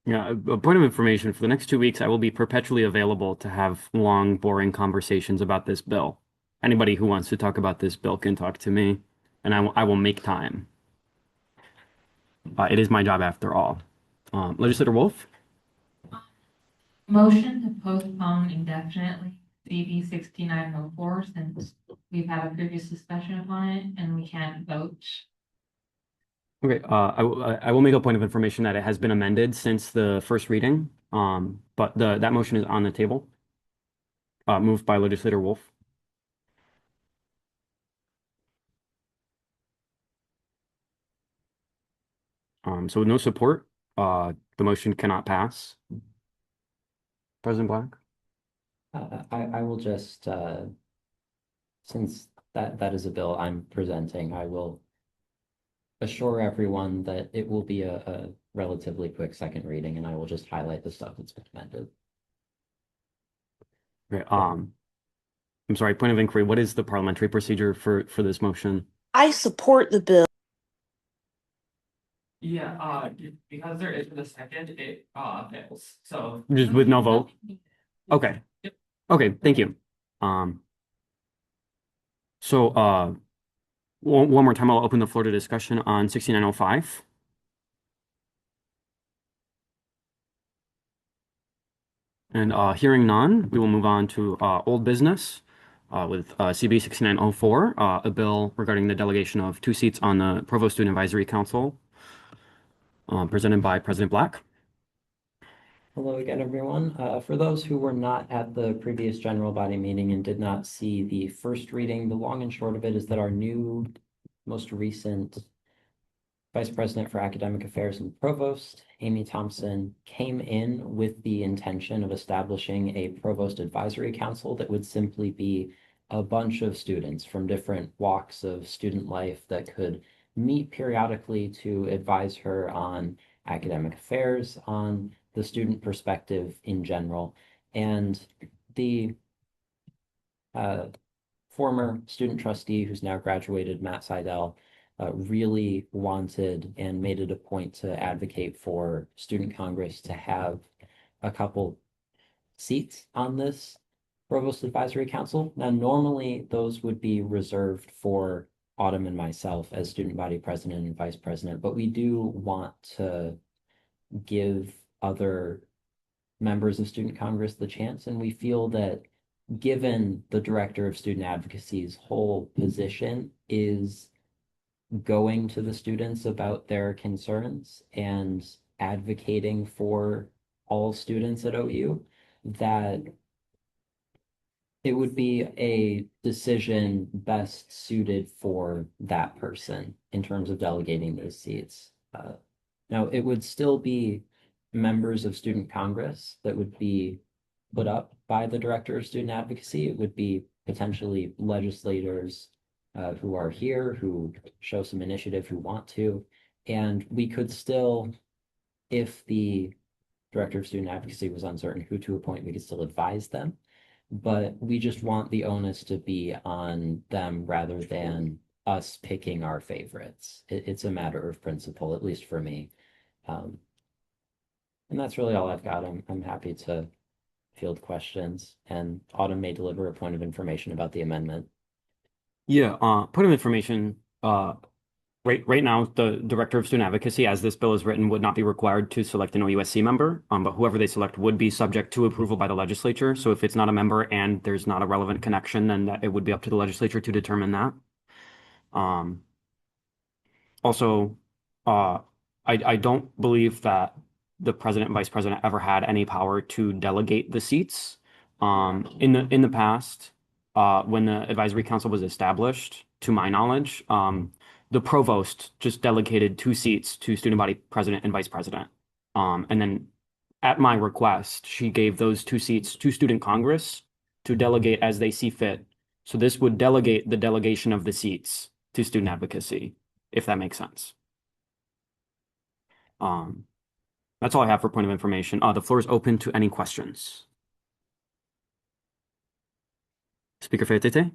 Yeah, a point of information, for the next 2 weeks, I will be perpetually available to have long, boring conversations about this bill. Anybody who wants to talk about this bill can talk to me, and I will make time. It is my job after all. Legislator Wolf? Motion to postpone indefinitely CB 6904 since we've had a previous discussion upon it and we can't vote. Okay, I will make a point of information that it has been amended since the first reading, but that motion is on the table. Moved by Legislator Wolf. So with no support, the motion cannot pass. President Black? I will just, since that is a bill I'm presenting, I will assure everyone that it will be a relatively quick second reading, and I will just highlight the stuff that's been amended. Okay, I'm sorry, point of inquiry, what is the parliamentary procedure for this motion? I support the bill. Yeah, because there isn't a second, it fails. So Just with no vote? Okay. Yep. Okay, thank you. So one more time, I'll open the floor to discussion on 6905. And hearing none, we will move on to old business with CB 6904, a bill regarding the delegation of 2 seats on the Provost Student Advisory Council, presented by President Black. Hello again, everyone. For those who were not at the previous general body meeting and did not see the first reading, the long and short of it is that our new, most recent Vice President for Academic Affairs and Provost, Amy Thompson, came in with the intention of establishing a Provost Advisory Council that would simply be a bunch of students from different walks of student life that could meet periodically to advise her on academic affairs, on the student perspective in general. And the former student trustee who's now graduated, Matt Seidel, really wanted and made it a point to advocate for Student Congress to have a couple seats on this Provost Advisory Council. Now, normally those would be reserved for Autumn and myself as student body president and vice president, but we do want to give other members of Student Congress the chance, and we feel that given the director of student advocacy's whole position is going to the students about their concerns and advocating for all students at OU, that it would be a decision best suited for that person in terms of delegating those seats. Now, it would still be members of Student Congress that would be put up by the Director of Student Advocacy. It would be potentially legislators who are here, who show some initiative, who want to. And we could still, if the Director of Student Advocacy was uncertain who to appoint, we could still advise them. But we just want the onus to be on them rather than us picking our favorites. It's a matter of principle, at least for me. And that's really all I've got. I'm happy to field questions, and Autumn may deliver a point of information about the amendment. Yeah, point of information, right now, the Director of Student Advocacy, as this bill is written, would not be required to select an OUSC member, but whoever they select would be subject to approval by the legislature. So if it's not a member and there's not a relevant connection, then it would be up to the legislature to determine that. Also, I don't believe that the president and vice president ever had any power to delegate the seats. In the past, when the advisory council was established, to my knowledge, the provost just delegated 2 seats to student body president and vice president. And then at my request, she gave those 2 seats to student congress to delegate as they see fit. So this would delegate the delegation of the seats to student advocacy, if that makes sense. That's all I have for point of information. The floor is open to any questions. Speaker Fetete?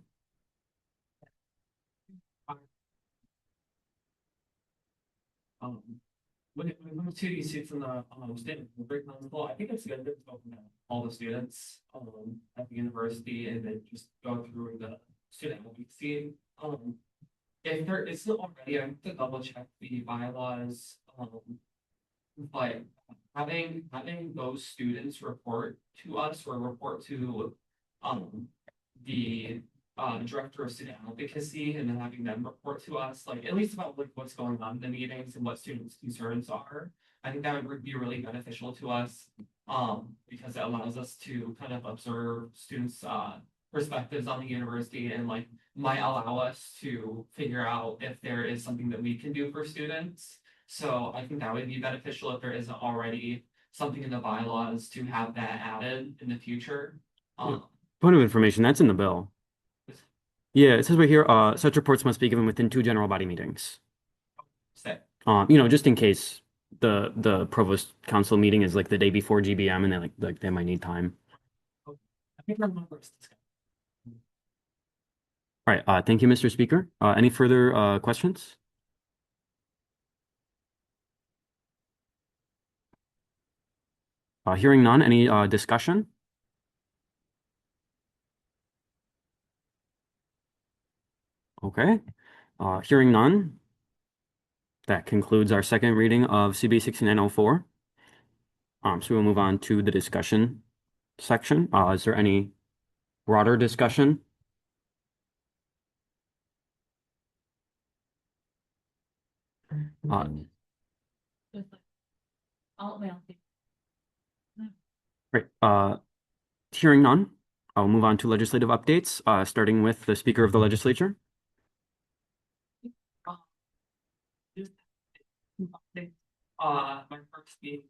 When it comes to these seats in the student break council, I think it's good to open to all the students at the university and then just go through the student advocacy. If there isn't already, I have to double check the bylaws. But having those students report to us or report to the director of student advocacy and then having them report to us, like at least about like what's going on in the meetings and what students' concerns are. I think that would be really beneficial to us because it allows us to kind of observe students' perspectives on the university and like might allow us to figure out if there is something that we can do for students. So I think that would be beneficial if there isn't already something in the bylaws to have that added in the future. Point of information, that's in the bill. Yeah, it says right here, such reports must be given within 2 general body meetings. Just in case the provost council meeting is like the day before GBM and they might need time. I think I remember this discussion. All right, thank you, Mr. Speaker. Any further questions? Hearing none, any discussion? Okay, hearing none. That concludes our second reading of CB 6904. So we'll move on to the discussion section. Is there any broader discussion? Great. Hearing none, I'll move on to legislative updates, starting with the Speaker of the Legislature. My first meeting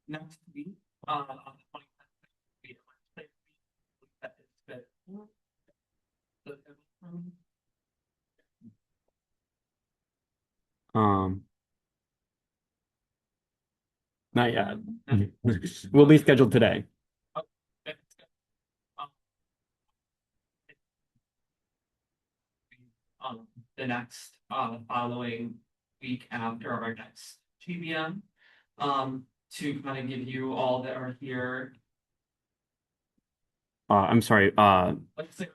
next week, on the 25th. That is good. Not yet. Will be scheduled today. the next, following week after our next GBM. To kind of give you all that are here. I'm sorry, Let's say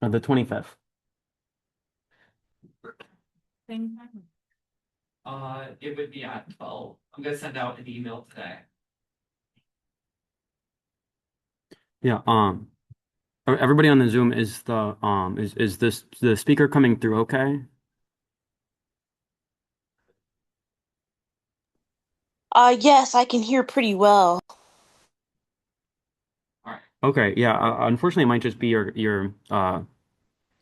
the 25th. Same time. It would be at 12. I'm gonna send out an email today. Yeah, everybody on the Zoom, is the speaker coming through okay? Yes, I can hear pretty well. Okay, yeah, unfortunately it might just be your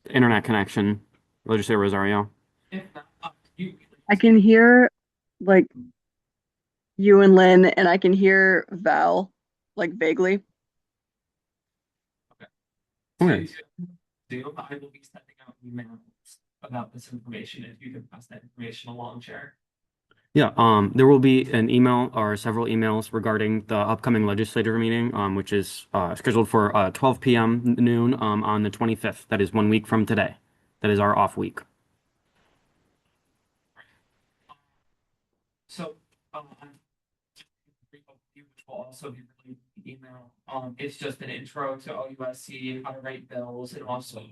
internet connection, Legislator Rosario. If not, you. I can hear like you and Lynn, and I can hear Val like vaguely. Okay. Zoom, I will be sending out emails about this information if you can pass that information along, Chair. Yeah, there will be an email or several emails regarding the upcoming legislative meeting, which is scheduled for 12 p.m. noon on the 25th. That is 1 week from today. That is our off week. So, which will also be related to the email. It's just an intro to OUSC, how to write bills, and also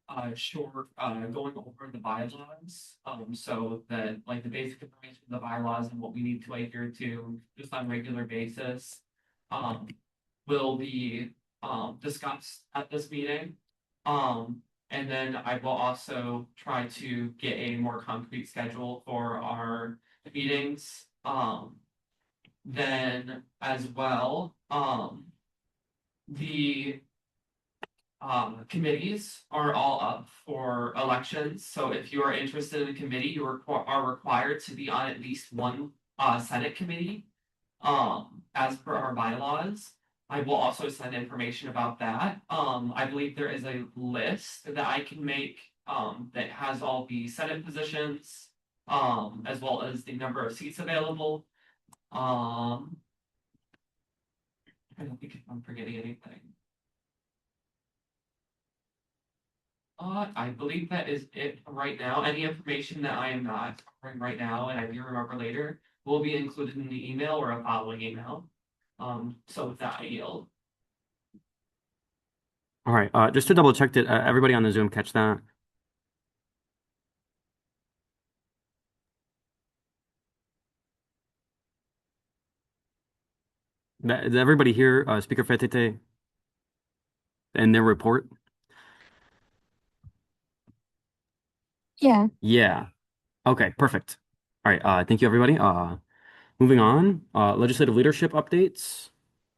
a short going over the bylaws. So that like the basic information of the bylaws and what we need to adhere to just on a regular basis. Will be discussed at this meeting. And then I will also try to get a more concrete schedule for our meetings. Then as well, the committees are all up for elections. So if you are interested in a committee, you are required to be on at least one Senate committee. As per our bylaws. I will also send information about that. I believe there is a list that I can make that has all the Senate positions, as well as the number of seats available. I don't think I'm forgetting anything. I believe that is it right now. Any information that I am not covering right now and I do remember later will be included in the email or a following email. So with that, I yield. All right, just to double check, did everybody on the Zoom catch that? Did everybody hear Speaker Fetete and their report? Yeah. Yeah. Okay, perfect. All right, thank you, everybody. Moving on, legislative leadership updates.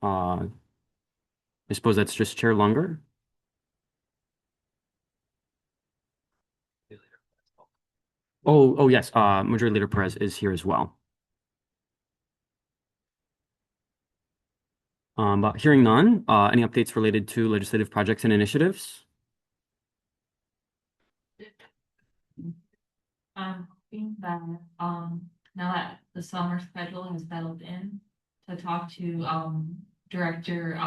I suppose that's just Chair Lunger. Oh, yes, Majority Leader Perez is here as well. But hearing none, any updates related to legislative projects and initiatives? I'm hoping that, now that the summer schedule has settled in, to talk to, Director,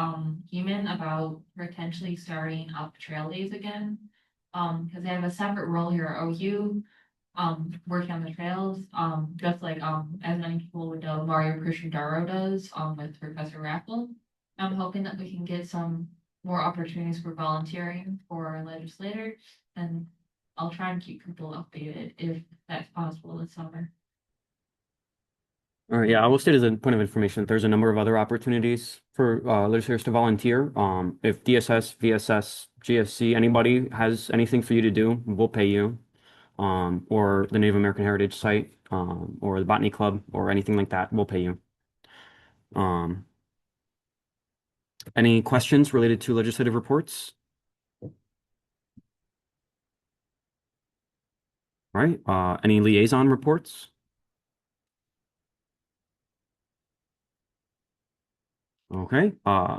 Heeman about potentially starting up trail days again. Because they have a separate role here at OU, working on the trails, just like, as many people would know, Mario Crescendaro does, with Professor Raffle. I'm hoping that we can get some more opportunities for volunteering for our legislators, and I'll try and keep people updated if that's possible this summer. All right, yeah, I will state as a point of information that there's a number of other opportunities for legislators to volunteer. If DSS, VSS, GSC, anybody has anything for you to do, we'll pay you. Or the Native American Heritage Site, or the Botany Club, or anything like that, we'll pay you. Any questions related to legislative reports? All right, any liaison reports? Okay,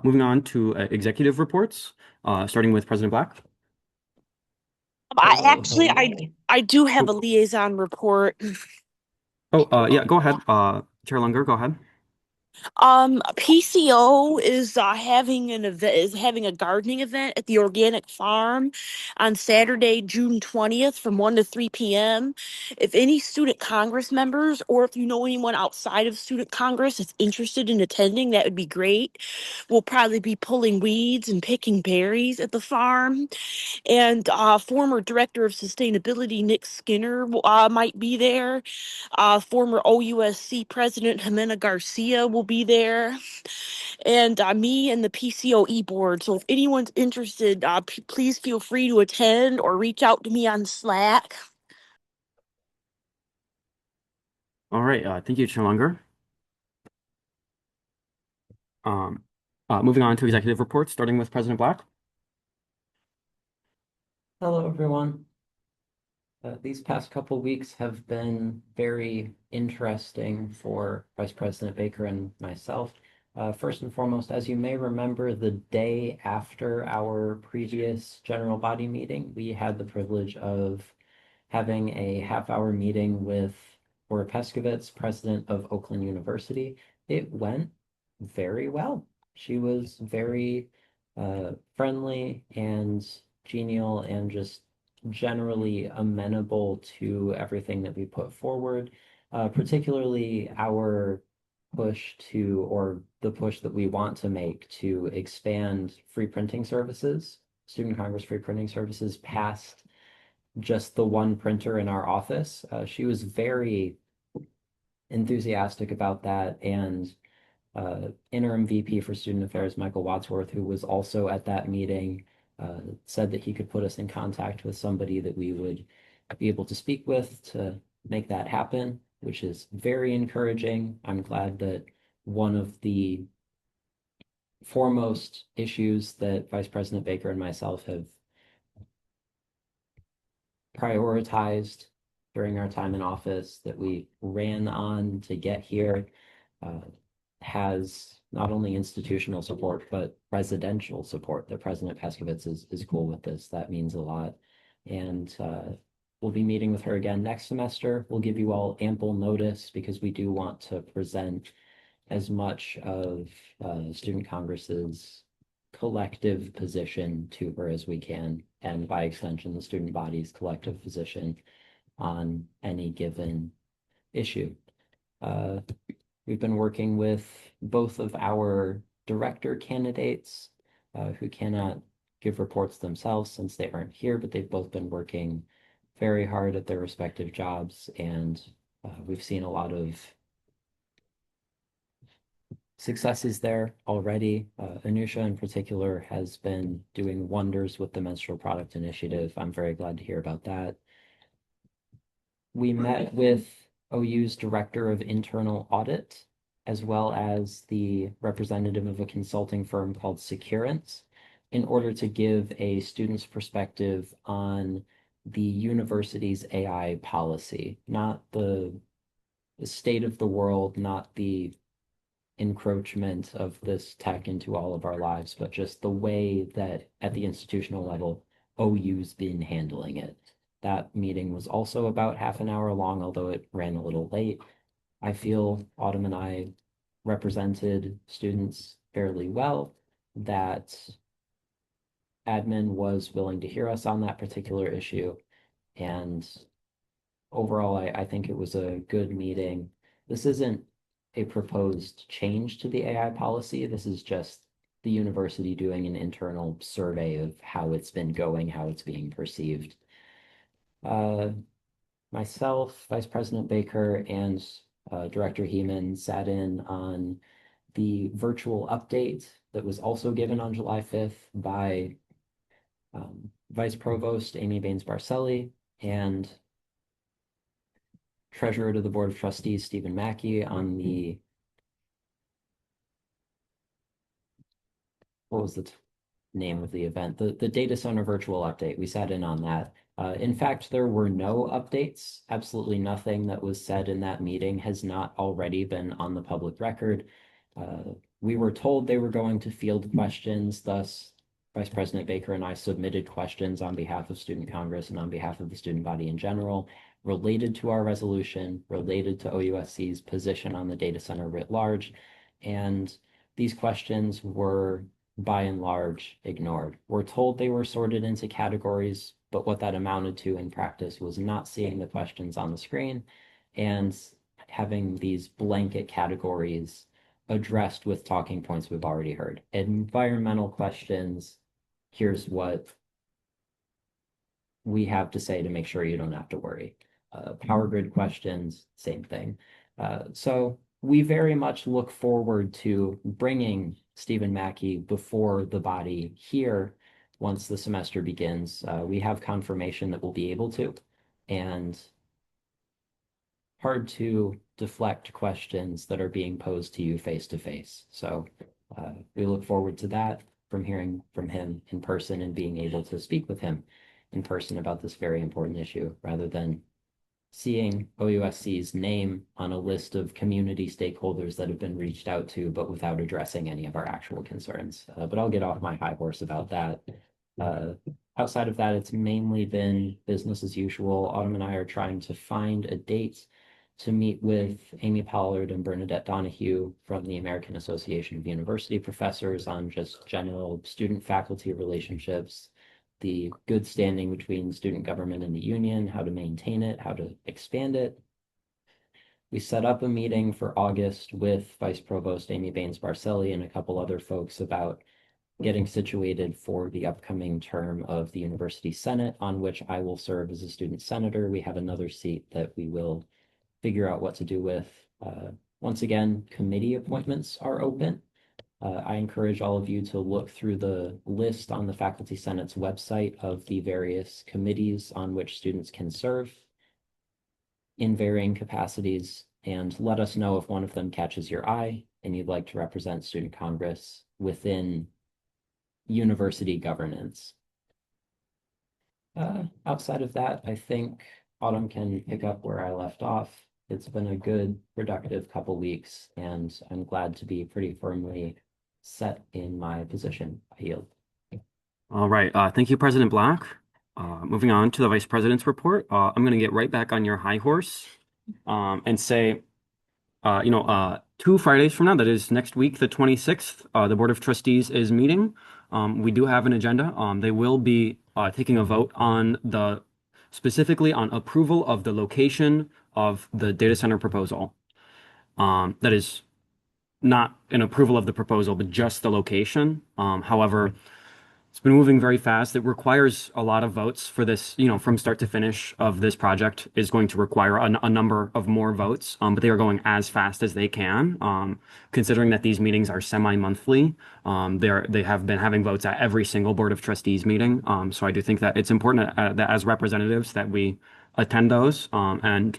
moving on to executive reports, starting with President Black. I do have a liaison report. Oh, yeah, go ahead, Chair Lunger, go ahead. PCO is having a gardening event at the organic farm on Saturday, June 20th from 1 to 3 p.m. If any student Congress members or if you know anyone outside of student Congress that's interested in attending, that would be great. We'll probably be pulling weeds and picking berries at the farm. And former Director of Sustainability Nick Skinner might be there. Former OUSC President Jimena Garcia will be there, and me and the PCOE board. So if anyone's interested, please feel free to attend or reach out to me on Slack. All right, thank you, Chair. Moving on to executive reports, starting with President Black. Hello, everyone. These past couple weeks have been very interesting for Vice President Baker and myself. First and foremost, as you may remember, the day after our previous general body meeting, we had the privilege of having a half-hour meeting with Laura Peskovitz, president of Oakland University. It went very well. She was very friendly and genial and just generally amenable to everything that we put forward, particularly our push to, or the push that we want to make to expand free printing services, Student Congress free printing services, past just the one printer in our office. She was very enthusiastic about that, and interim VP for Student Affairs, Michael Wadsworth, who was also at that meeting, said that he could put us in contact with somebody that we would be able to speak with to make that happen, which is very encouraging. I'm glad that one of the foremost issues that Vice President Baker and myself have prioritized during our time in office, that we ran on to get here, has not only institutional support, but presidential support. That President Peskovitz is cool with this. That means a lot. And we'll be meeting with her again next semester. We'll give you all ample notice because we do want to present as much of Student Congress's collective position to her as we can, and by extension, the student body's collective position on any given issue. We've been working with both of our director candidates who cannot give reports themselves since they aren't here, but they've both been working very hard at their respective jobs, and we've seen a lot of successes there already. Anusha in particular has been doing wonders with the Menstrual Product Initiative. I'm very glad to hear about that. We met with OU's Director of Internal Audit, as well as the representative of a consulting firm called Securance, in order to give a student's perspective on the university's AI policy, not the state of the world, not the encroachment of this tech into all of our lives, but just the way that at the institutional level, OU's been handling it. That meeting was also about half an hour long, although it ran a little late. I feel Autumn and I represented students fairly well, that admin was willing to hear us on that particular issue, and overall, I think it was a good meeting. This isn't a proposed change to the AI policy. This is just the university doing an internal survey of how it's been going, how it's being perceived. Myself, Vice President Baker, and Director Heeman sat in on the virtual update that was also given on July 5th by Vice Provost Amy Baines-Barcelli and Treasurer to the Board of Trustees Stephen Mackey on the, what was the name of the event? The data center virtual update. We sat in on that. In fact, there were no updates. Absolutely nothing that was said in that meeting has not already been on the public record. We were told they were going to field questions, thus Vice President Baker and I submitted questions on behalf of Student Congress and on behalf of the student body in general, related to our resolution, related to OUSC's position on the data center writ large. And these questions were by and large ignored. We're told they were sorted into categories, but what that amounted to in practice was not seeing the questions on the screen and having these blanket categories addressed with talking points we've already heard. Environmental questions, here's what we have to say to make sure you don't have to worry. Power grid questions, same thing. So we very much look forward to bringing Stephen Mackey before the body here once the semester begins. We have confirmation that we'll be able to, and hard to deflect questions that are being posed to you face to face. So we look forward to that, from hearing from him in person and being able to speak with him in person about this very important issue, rather than seeing OUSC's name on a list of community stakeholders that have been reached out to, but without addressing any of our actual concerns. But I'll get off my high horse about that. Outside of that, it's mainly been business as usual. Autumn and I are trying to find a date to meet with Amy Pollard and Bernadette Donahue from the American Association of University Professors on just general student-faculty relationships, the good standing between student government and the union, how to maintain it, how to expand it. We set up a meeting for August with Vice Provost Amy Baines Barcelli and a couple other folks about getting situated for the upcoming term of the University Senate, on which I will serve as a student senator. We have another seat that we will figure out what to do with. Once again, committee appointments are open. I encourage all of you to look through the list on the Faculty Senate's website of the various committees on which students can serve in varying capacities, and let us know if one of them catches your eye and you'd like to represent Student Congress within university governance. Outside of that, I think Autumn can pick up where I left off. It's been a good, productive couple weeks, and I'm glad to be pretty firmly set in my position. I yield. All right. Thank you, President Black. Moving on to the Vice President's report. I'm going to get right back on your high horse and say, 2 Fridays from now, that is next week, the 26th, the Board of Trustees is meeting. We do have an agenda. They will be taking a vote on specifically on approval of the location of the data center proposal. That is not an approval of the proposal, but just the location. However, it's been moving very fast. It requires a lot of votes for this, from start to finish of this project is going to require a number of more votes, but they are going as fast as they can, considering that these meetings are semi-monthly. They have been having votes at every single Board of Trustees meeting. So I do think that it's important that as representatives that we attend those and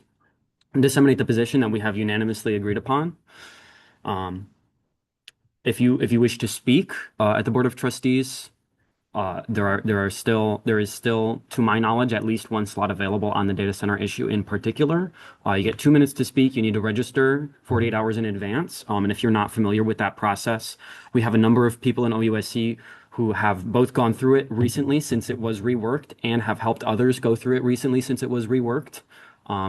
disseminate the position that we have unanimously agreed upon. If you wish to speak at the Board of Trustees, there is still, to my knowledge, at least one slot available on the data center issue in particular. You get 2 minutes to speak. You need to register 48 hours in advance. And if you're not familiar with that process, we have a number of people in OUSC who have both gone through it recently since it was reworked and have helped others go through it recently since it was reworked.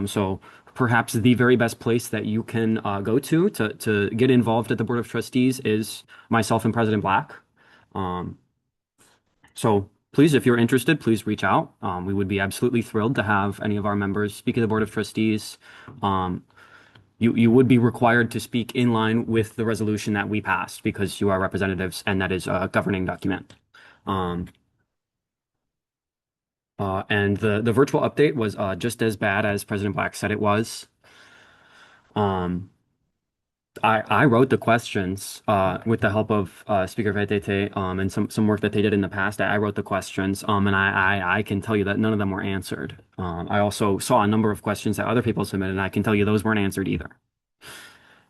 So perhaps the very best place that you can go to get involved at the Board of Trustees is myself and President Black. So please, if you're interested, please reach out. We would be absolutely thrilled to have any of our members speak at the Board of Trustees. You would be required to speak in line with the resolution that we passed because you are representatives and that is a governing document. And the virtual update was just as bad as President Black said it was. I wrote the questions with the help of Speaker Vetete and some work that they did in the past. I wrote the questions and I can tell you that none of them were answered. I also saw a number of questions that other people submitted, and I can tell you those weren't answered either.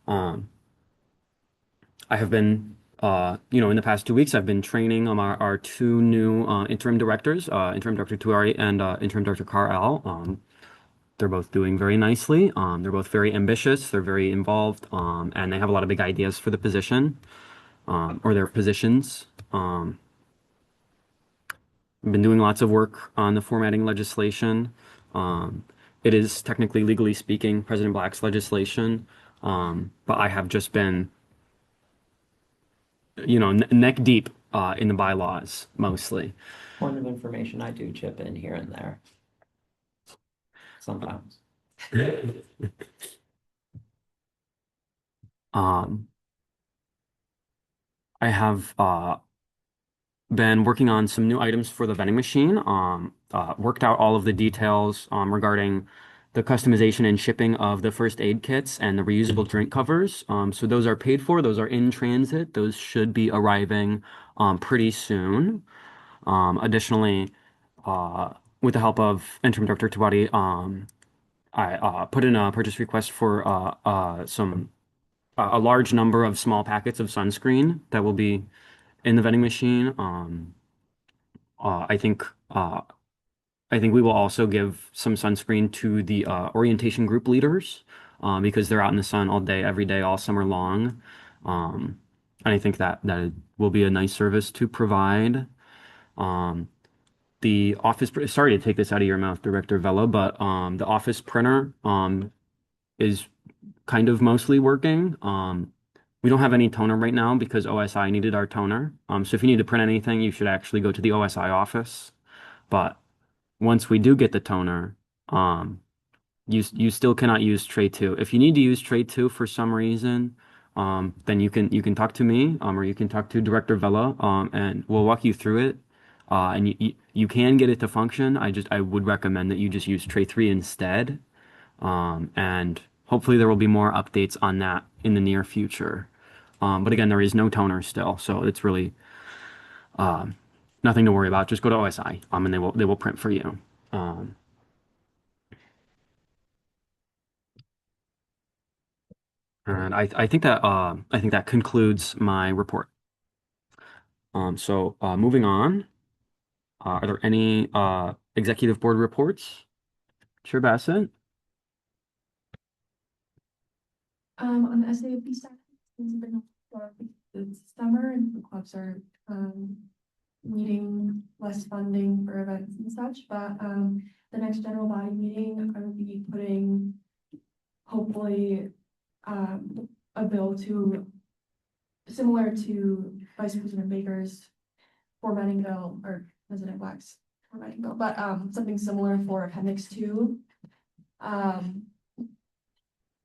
I have been, in the past 2 weeks, I've been training our 2 new interim directors, Interim Director Tuari and Interim Director Carl. They're both doing very nicely. They're both very ambitious. They're very involved, and they have a lot of big ideas for the position, or their positions. I've been doing lots of work on the formatting legislation. It is technically, legally speaking, President Black's legislation, but I have just been neck deep in the bylaws mostly. Point of information, I do chip in here and there. Sometimes. Um, I have been working on some new items for the vending machine. Worked out all of the details regarding the customization and shipping of the first aid kits and the reusable drink covers. So those are paid for. Those are in transit. Those should be arriving pretty soon. Additionally, with the help of Interim Director Tawadi, I put in a purchase request for a large number of small packets of sunscreen that will be in the vending machine. Uh, I think uh, I think we will also give some sunscreen to the orientation group leaders because they're out in the sun all day, every day, all summer long. And I think that will be a nice service to provide. Um, the office, sorry to take this out of your mouth, Director Vella, but the office printer is kind of mostly working. We don't have any toner right now because OSI needed our toner. So if you need to print anything, you should actually go to the OSI office. But once we do get the toner, um, you still cannot use tray two. If you need to use tray two for some reason, then you can talk to me, or you can talk to Director Vella, and we'll walk you through it. And you can get it to function. I would recommend that you just use tray three instead. And hopefully there will be more updates on that in the near future. But again, there is no toner still, so it's really nothing to worry about. Just go to OSI, and they will print for you. Um, and I think that concludes my report. So moving on, are there any executive board reports? Chair Bassett? On the SAFB side, things have been this summer and the clubs are needing less funding for events and such, but the next general body meeting, I will be putting hopefully a bill to similar to Vice President Baker's formatting bill or President Black's formatting bill, but something similar for Appendix 2.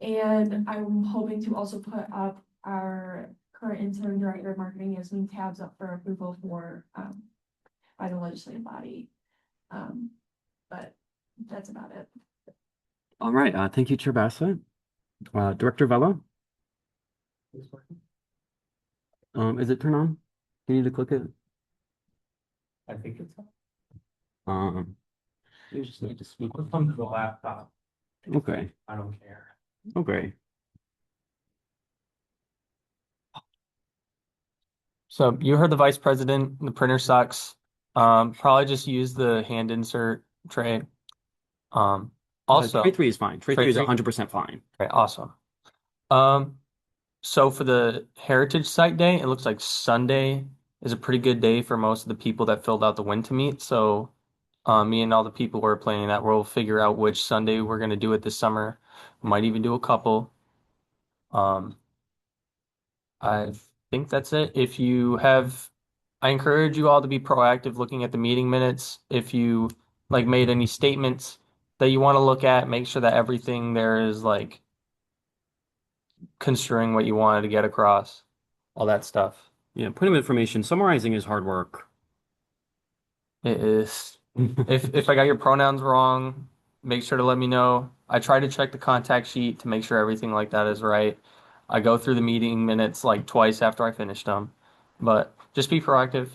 And I'm hoping to also put up our current interim director of marketing Yasmin tabs up for approval for by the legislative body. But that's about it. All right. Thank you, Chair Bassett. Director Vella? Is it turned on? You need to click it. I think it's. You just need to speak. Let's come to the laptop. Okay. I don't care. Okay. So you heard the vice president, the printer sucks. Probably just use the hand insert tray. Also, Tray three is fine. Tray Tray three is three? 100% fine. okay, awesome. So for the Heritage Site Day, it looks like Sunday is a pretty good day for most of the people that filled out the win to meet. So me and all the people who are planning that, we'll figure out which Sunday we're gonna do it this summer. We might even do a couple. I think that's it. If you have, I encourage you all to be proactive looking at the meeting minutes. If you like made any statements that you want to look at, make sure that everything there is like construing what you wanted to get across, all that stuff. Yeah, point of information. Summarizing is hard work. It is. If I got your pronouns wrong, make sure to let me know. I try to check the contact sheet to make sure everything like that is right. I go through the meeting minutes like twice after I finish them, but just be proactive,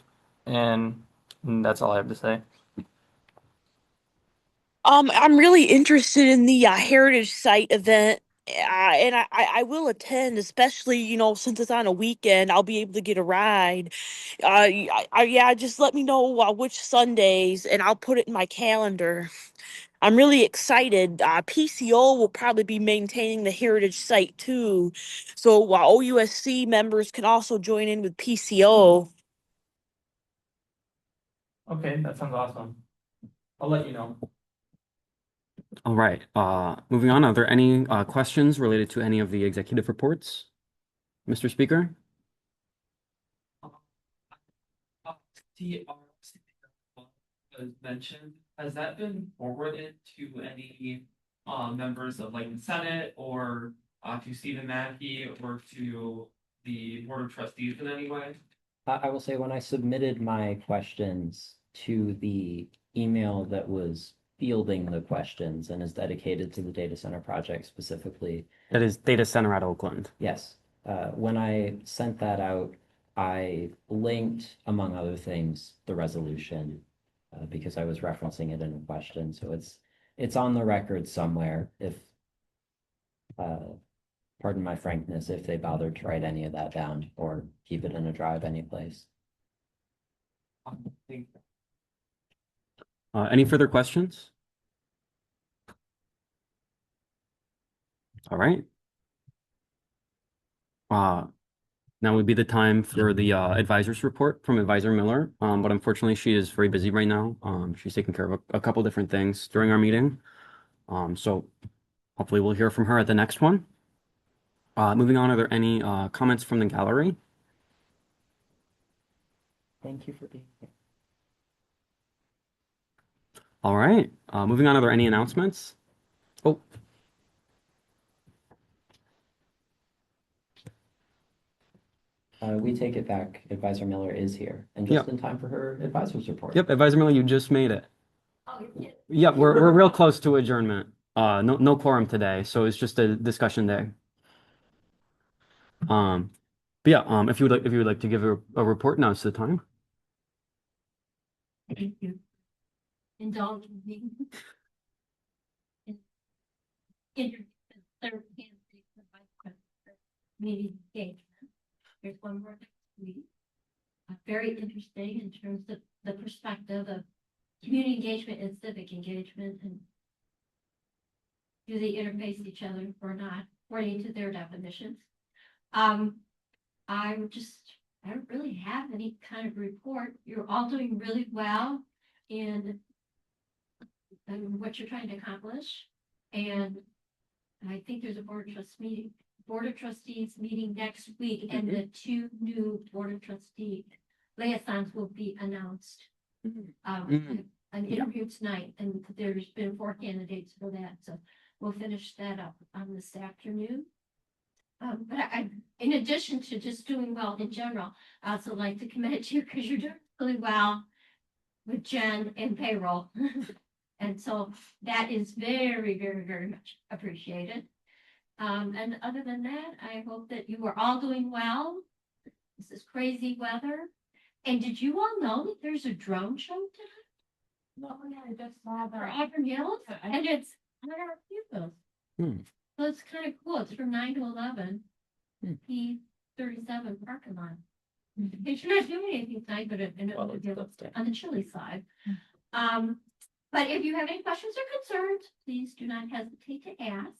and that's all I have to say. I'm really interested in the Heritage Site event. And I will attend, especially, since it's on a weekend, I'll be able to get a ride. Yeah, just let me know which Sundays, and I'll put it in my calendar. I'm really excited. PCO will probably be maintaining the Heritage Site too. So while OUSC members can also join in with PCO. Okay, that sounds awesome. I'll let you know. All right. Moving on. Are there any questions related to any of the executive reports, Mr. Speaker? was mentioned, has that been forwarded to any members of like the Senate or to Stephen Mackey or to the Board of Trustees in any way? I will say when I submitted my questions to the email that was fielding the questions and is dedicated to the data center project specifically, That is data center at Oakland. yes. When I sent that out, I linked, among other things, the resolution because I was referencing it in a question. So it's on the record somewhere. If pardon my frankness, if they bothered to write any of that down or keep it in a drive anyplace. Any further questions? All right. Now would be the time for the advisor's report from Advisor Miller. But unfortunately, she is very busy right now. She's taking care of a couple different things during our meeting. So hopefully we'll hear from her at the next one. Moving on, are there any comments from the gallery? Thank you for being here. All right. Moving on, are there any announcements? Oh. We take it back. Advisor Miller is here and just in time for her advisor's report. Yep, Advisor Miller, you just made it. Yep, we're real close to adjournment. No quorum today, so it's just a discussion day. But yeah, if you would like to give a report, now's the time. Thank you. Indulging me. Interview the third candidate for vice president for community engagement. There's one more next week. Very interesting in terms of the perspective of community engagement and civic engagement, and do they interface each other or not, according to their definitions. I don't really have any kind of report. You're all doing really well in what you're trying to accomplish. And I think there's a Board of Trustees meeting next week, and the two new Board of Trustee liaisons will be announced. An interview tonight, and there's been 4 candidates for that, so we'll finish that up on this afternoon. But I, in addition to just doing well in general, I also like to commend you because you're doing really well with Jen and payroll. And so that is very, very, very much appreciated. And other than that, I hope that you are all doing well. This is crazy weather. And did you all know that there's a drone show tonight? No, yeah, I just saw that. For Auburn Hills, and it's on our campus. So it's kind of cool. It's from 9 to 11. P37 parking lot. You're not doing anything tonight, but on the chilly side. But if you have any questions or concerns, please do not hesitate to ask.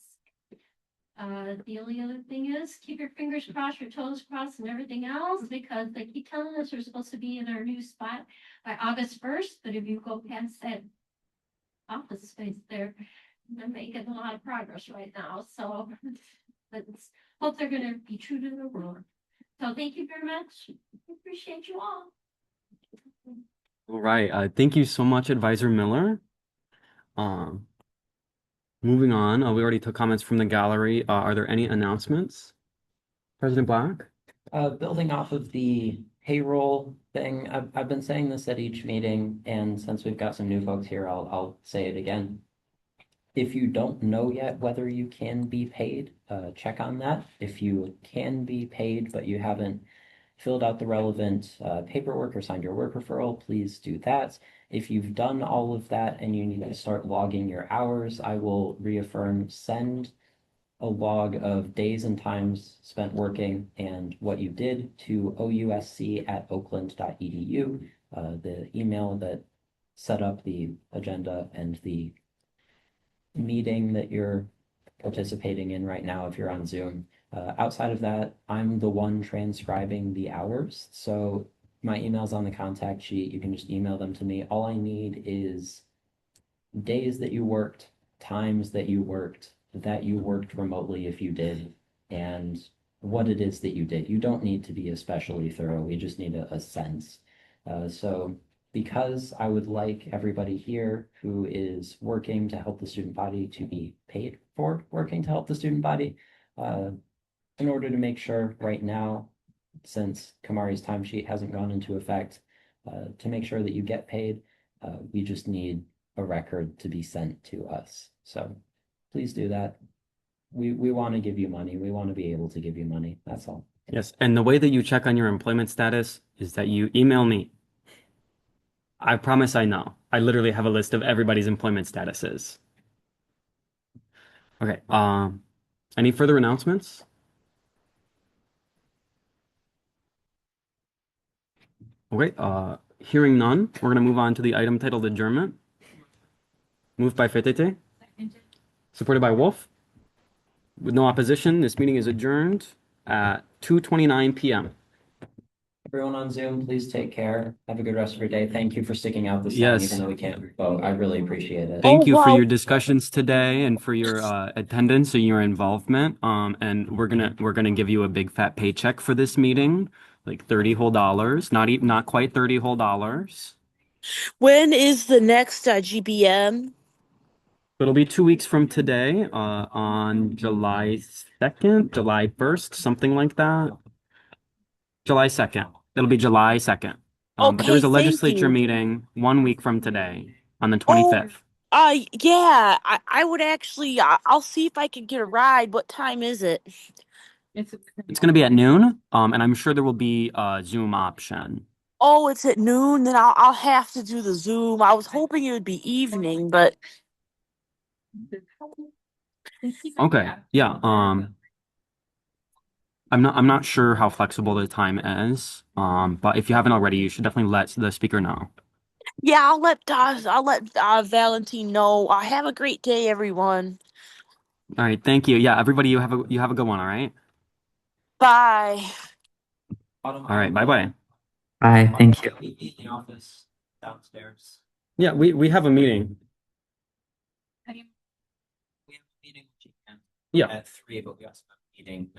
The only other thing is keep your fingers crossed, your toes crossed, and everything else, because they keep telling us we're supposed to be in our new spot by August 1st. But if you go past that office space there, they're making a lot of progress right now. So let's hope they're going to be true to their word. So thank you very much. I appreciate you all. All right. Thank you so much, Advisor Miller. Moving on, we already took comments from the gallery. Are there any announcements? President Black? Building off of the payroll thing, I've been saying this at each meeting, and since we've got some new folks here, I'll say it again. If you don't know yet whether you can be paid, check on that. If you can be paid, but you haven't filled out the relevant paperwork or signed your work referral, please do that. If you've done all of that and you need to start logging your hours, I will reaffirm, send a log of days and times spent working and what you did to ousc@oakland.edu, the email that set up the agenda and the meeting that you're participating in right now if you're on Zoom. Outside of that, I'm the one transcribing the hours. So my email's on the contact sheet. You can just email them to me. All I need is days that you worked, times that you worked remotely if you did, and what it is that you did. You don't need to be especially thorough. We just need a sense. So because I would like everybody here who is working to help the student body to be paid for working to help the student body, in order to make sure right now, since Kamari's timesheet hasn't gone into effect, to make sure that you get paid, we just need a record to be sent to us. So please do that. We want to give you money. We want to be able to give you money. That's all. Yes, and the way that you check on your employment status is that you email me. I promise I know. I literally have a list of everybody's employment statuses. Okay, any further announcements? Okay, hearing none, we're gonna move on to the item titled adjournment. Moved by Fetete, supported by Wolf. With no opposition, this meeting is adjourned at 2:29 p.m. Everyone on Zoom, please take care. Have a good rest of your day. Thank you for sticking out this long, Yes. even though we can't vote. I really appreciate it. Thank you for wow. your discussions today and for your attendance and your involvement. And we're gonna give you a big fat paycheck for this meeting, like $30 whole dollars, not quite $30 whole dollars. When is the next GBM? It'll be 2 weeks from today, on July 2nd, July 1st, something like that. July 2nd. It'll be July 2nd. But there Okay, is a thank legislature you. meeting 1 week from today on the Oh, 25th. yeah, I would actually, I'll see if I can get a ride. What time is it? It's It's going to be at noon, and I'm sure there will be a Zoom option. Oh, it's at noon, then I'll have to do the Zoom. I was hoping it would be evening, but Okay, yeah. I'm not sure how flexible the time is. But if you haven't already, you should definitely let the speaker know. yeah, I'll let Valentine know. Have a great day, everyone. All right, thank you. Yeah, everybody, you have a good one. All right. Bye. All right, bye bye. Bye. Thank you. In the office downstairs. Yeah, we have a meeting. We have a meeting Yeah. at 3, but we also have a meeting